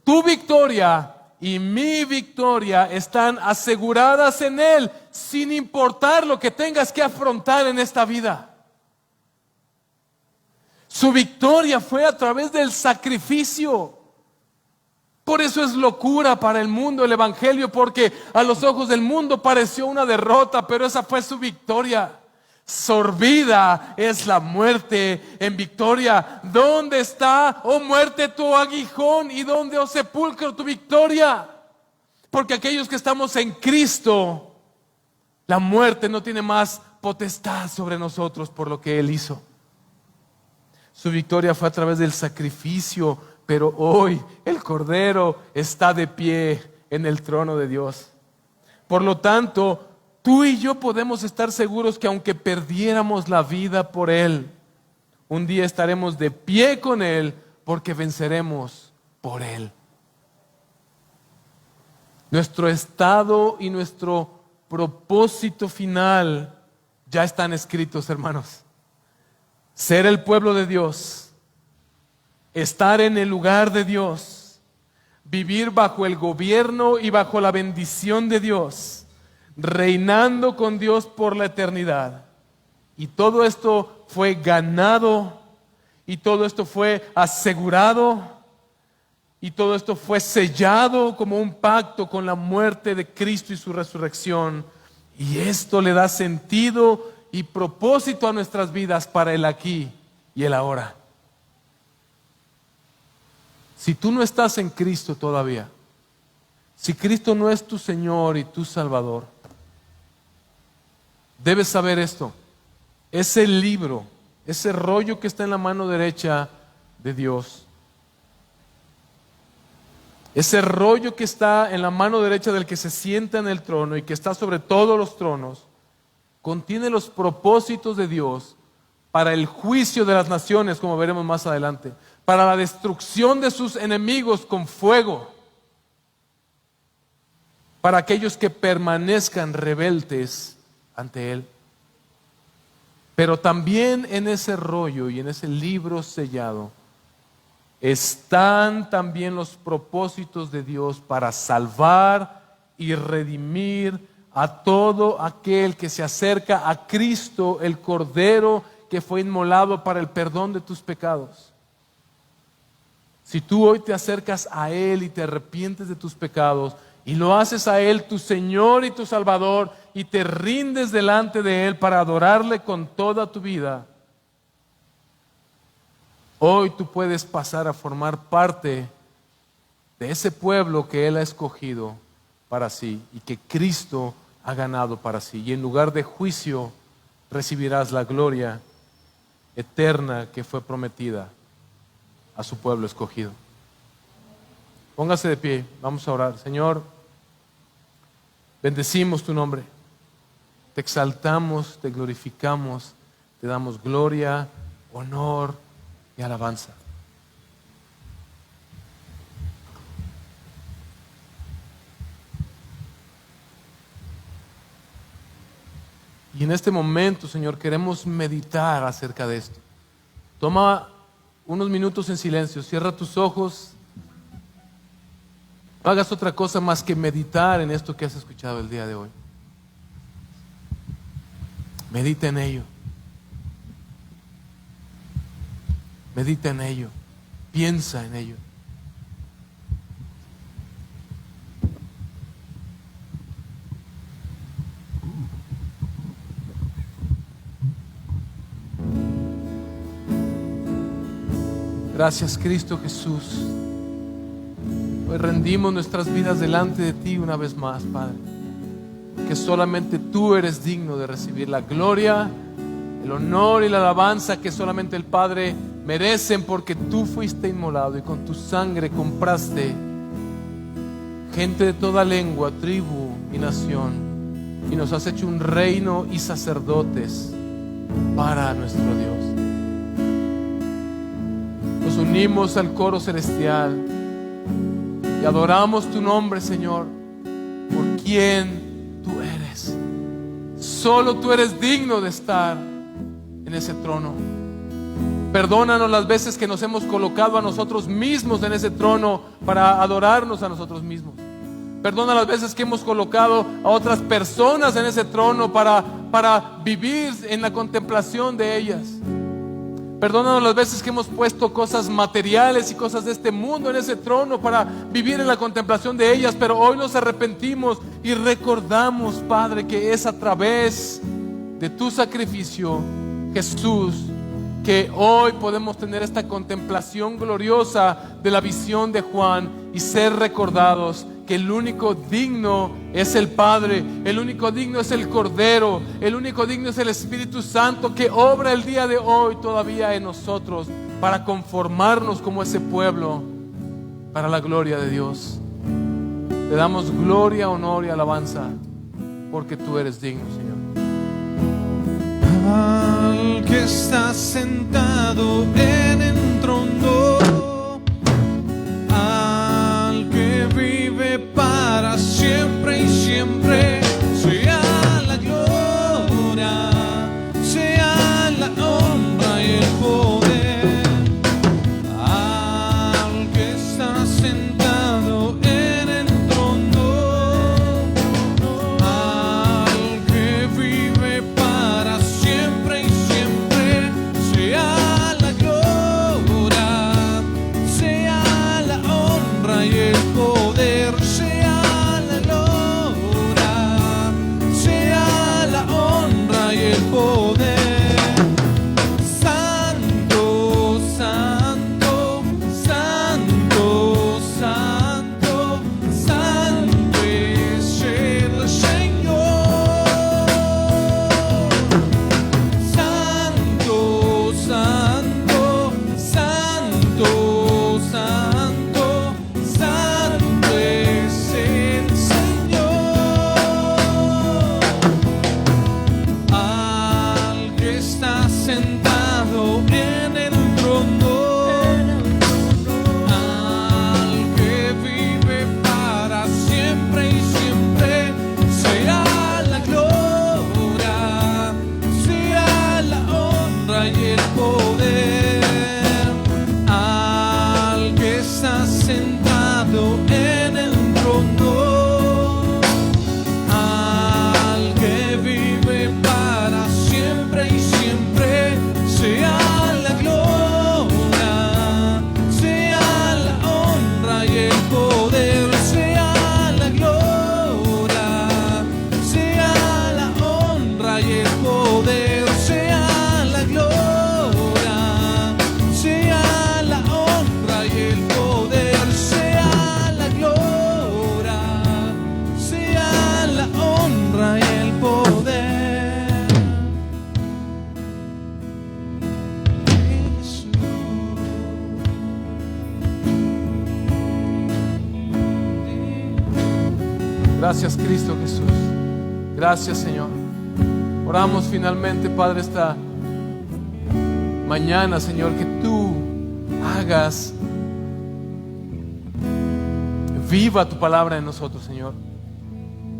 tu victoria y mi victoria están aseguradas en Él, sin importar lo que tengas que afrontar en esta vida. Su victoria fue a través del sacrificio. Por eso es locura para el mundo el evangelio, porque a los ojos del mundo pareció una derrota, pero esa fue su victoria. Sorbida es la muerte en victoria. ¿Dónde está, oh muerte, tu aguijón? ¿Y dónde, oh sepulcro, tu victoria? Porque aquellos que estamos en Cristo, la muerte no tiene más potestad sobre nosotros por lo que Él hizo. Su victoria fue a través del sacrificio, pero hoy el Cordero está de pie en el trono de Dios. Por lo tanto, tú y yo podemos estar seguros que aunque perdiéramos la vida por Él, un día estaremos de pie con Él, porque venceremos por Él. Nuestro estado y nuestro propósito final ya están escritos, hermanos. Ser el pueblo de Dios, estar en el lugar de Dios, vivir bajo el gobierno y bajo la bendición de Dios, reinando con Dios por la eternidad. Y todo esto fue ganado, y todo esto fue asegurado, y todo esto fue sellado como un pacto con la muerte de Cristo y su resurrección. Y esto le da sentido y propósito a nuestras vidas para el aquí y el ahora. Si tú no estás en Cristo todavía, Si Cristo no es tu Señor y tu Salvador, debes saber esto. Ese libro, ese rollo que está en la mano derecha de Dios, ese rollo que está en la mano derecha del que se sienta en el trono y que está sobre todos los tronos, contiene los propósitos de Dios para el juicio de las naciones, como veremos más adelante, para la destrucción de sus enemigos con fuego, para aquellos que permanezcan rebeldes ante Él. Pero también en ese rollo y en ese libro sellado están también los propósitos de Dios para salvar y redimir a todo aquel que se acerca a Cristo, el Cordero que fue inmolado para el perdón de tus pecados. Si tú hoy te acercas a Él y te arrepientes de tus pecados y lo haces a Él tu Señor y tu Salvador y te rindes delante de Él para adorarle con toda tu vida, hoy tú puedes pasar a formar parte de ese pueblo que Él ha escogido para sí y que Cristo ha ganado para sí. Y en lugar de juicio recibirás la gloria eterna que fue prometida a su pueblo escogido. Póngase de pie, vamos a orar. Señor, bendecimos tu nombre, te exaltamos, te glorificamos, te damos gloria, honor y alabanza. Y en este momento, Señor, queremos meditar acerca de esto. Toma unos minutos en silencio, cierra tus ojos. No hagas otra cosa más que meditar en esto que has escuchado el día de hoy. Medita en ello. Medita en ello. Piensa en ello. Gracias, Cristo Jesús. Hoy rendimos nuestras vidas delante de ti una vez más, Padre. Que solamente tú eres digno de recibir la gloria, el honor y la alabanza que solamente el Padre merecen, porque tú fuiste inmolado y con tu sangre compraste gente de toda lengua, tribu y nación, y nos has hecho un reino y sacerdotes para nuestro Dios. Nos unimos al coro celestial y adoramos tu nombre, Señor, por quien tú eres. Solo tú eres digno de estar en ese trono. Perdónanos las veces que nos hemos colocado a nosotros mismos en ese trono para adorarnos a nosotros mismos. Perdona las veces que hemos colocado a otras personas en ese trono para vivir en la contemplación de ellas. Perdónanos las veces que hemos puesto cosas materiales y cosas de este mundo en ese trono para vivir en la contemplación de ellas, pero hoy nos arrepentimos y recordamos, Padre, que es a través de tu sacrificio, Jesús, que hoy podemos tener esta contemplación gloriosa de la visión de Juan y ser recordados que el único digno es el Padre, el único digno es el Cordero, el único digno es el Espíritu Santo que obra el día de hoy todavía en nosotros para conformarnos como ese pueblo para la gloria de Dios. Te damos gloria, honor y alabanza porque tú eres digno, Señor. Al que está sentado en el trono, al que vive para siempre y siempre, sea la gloria, sea la honra y el poder. Al que está sentado en el trono, al que vive para siempre y siempre, sea la gloria, sea la honra y el poder, sea la gloria, sea la honra y el poder. Santo, santo, santo, santo, santo. sentado en el trono, al que vive para siempre y siempre, sea la gloria, sea la honra y el poder, al que está sentado en el trono, al que vive para siempre y siempre, sea la gloria, sea la honra y el poder, sea la gloria, sea la honra y el poder, sea la gloria, sea la honra y el poder, sea la gloria, sea la honra y el poder. Gracias, Cristo Jesús. Gracias, Señor. Oramos finalmente, Padre, esta mañana, Señor, que tú hagas viva tu palabra en nosotros, Señor.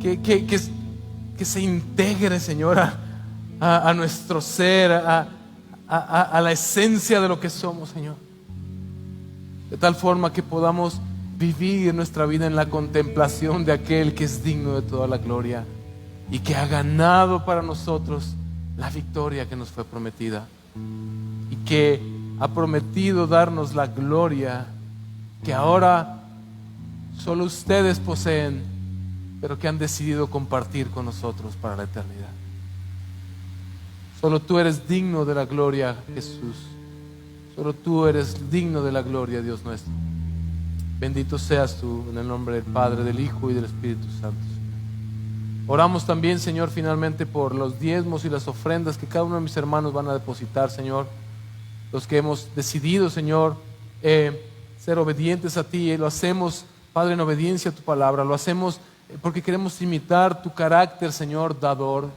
Que se integre, Señor, a nuestro ser, a la esencia de lo que somos, Señor. De tal forma que podamos vivir nuestra vida en la contemplación de aquel que es digno de toda la gloria y que ha ganado para nosotros la victoria que nos fue prometida y que ha prometido darnos la gloria que ahora solo ustedes poseen, pero que han decidido compartir con nosotros para la eternidad. Solo tú eres digno de la gloria, Jesús. Solo tú eres digno de la gloria, Dios nuestro. Bendito seas tú, en el nombre del Padre, del Hijo y del Espíritu Santo. Oramos también, Señor, finalmente por los diezmos y las ofrendas que cada uno de mis hermanos van a depositar, Señor. Los que hemos decidido, Señor, ser obedientes a ti, y lo hacemos, Padre, en obediencia a tu palabra. Lo hacemos porque queremos imitar tu carácter, Señor, dador.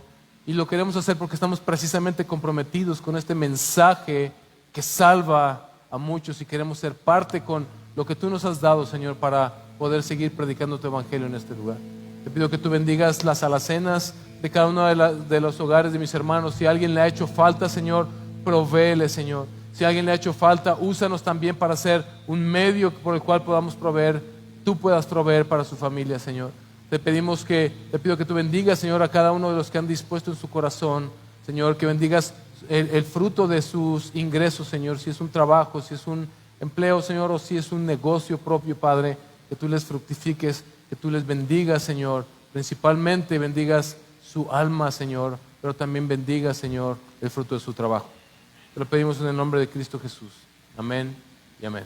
Y lo queremos hacer porque estamos precisamente comprometidos con este mensaje que salva a muchos y queremos ser parte con lo que tú nos has dado, Señor, para poder seguir predicando tu evangelio en este lugar. Te pido que tú bendigas las alacenas de cada uno de los hogares de mis hermanos. Si a alguien le ha hecho falta, Señor, provéele, Señor. Si a alguien le ha hecho falta, úsanos también para ser un medio por el cual podamos proveer, tú puedas proveer para su familia, Señor. Te pido que tú bendigas, Señor, a cada uno de los que han dispuesto en su corazón, Señor, que bendigas el fruto de sus ingresos, Señor, si es un trabajo, si es un empleo, Señor, o si es un negocio propio, Padre, que tú les fructifiques, que tú les bendigas, Señor, principalmente bendigas su alma, Señor, pero también bendigas, Señor, el fruto de su trabajo. Te lo pedimos en el nombre de Cristo Jesús. Amén y amén.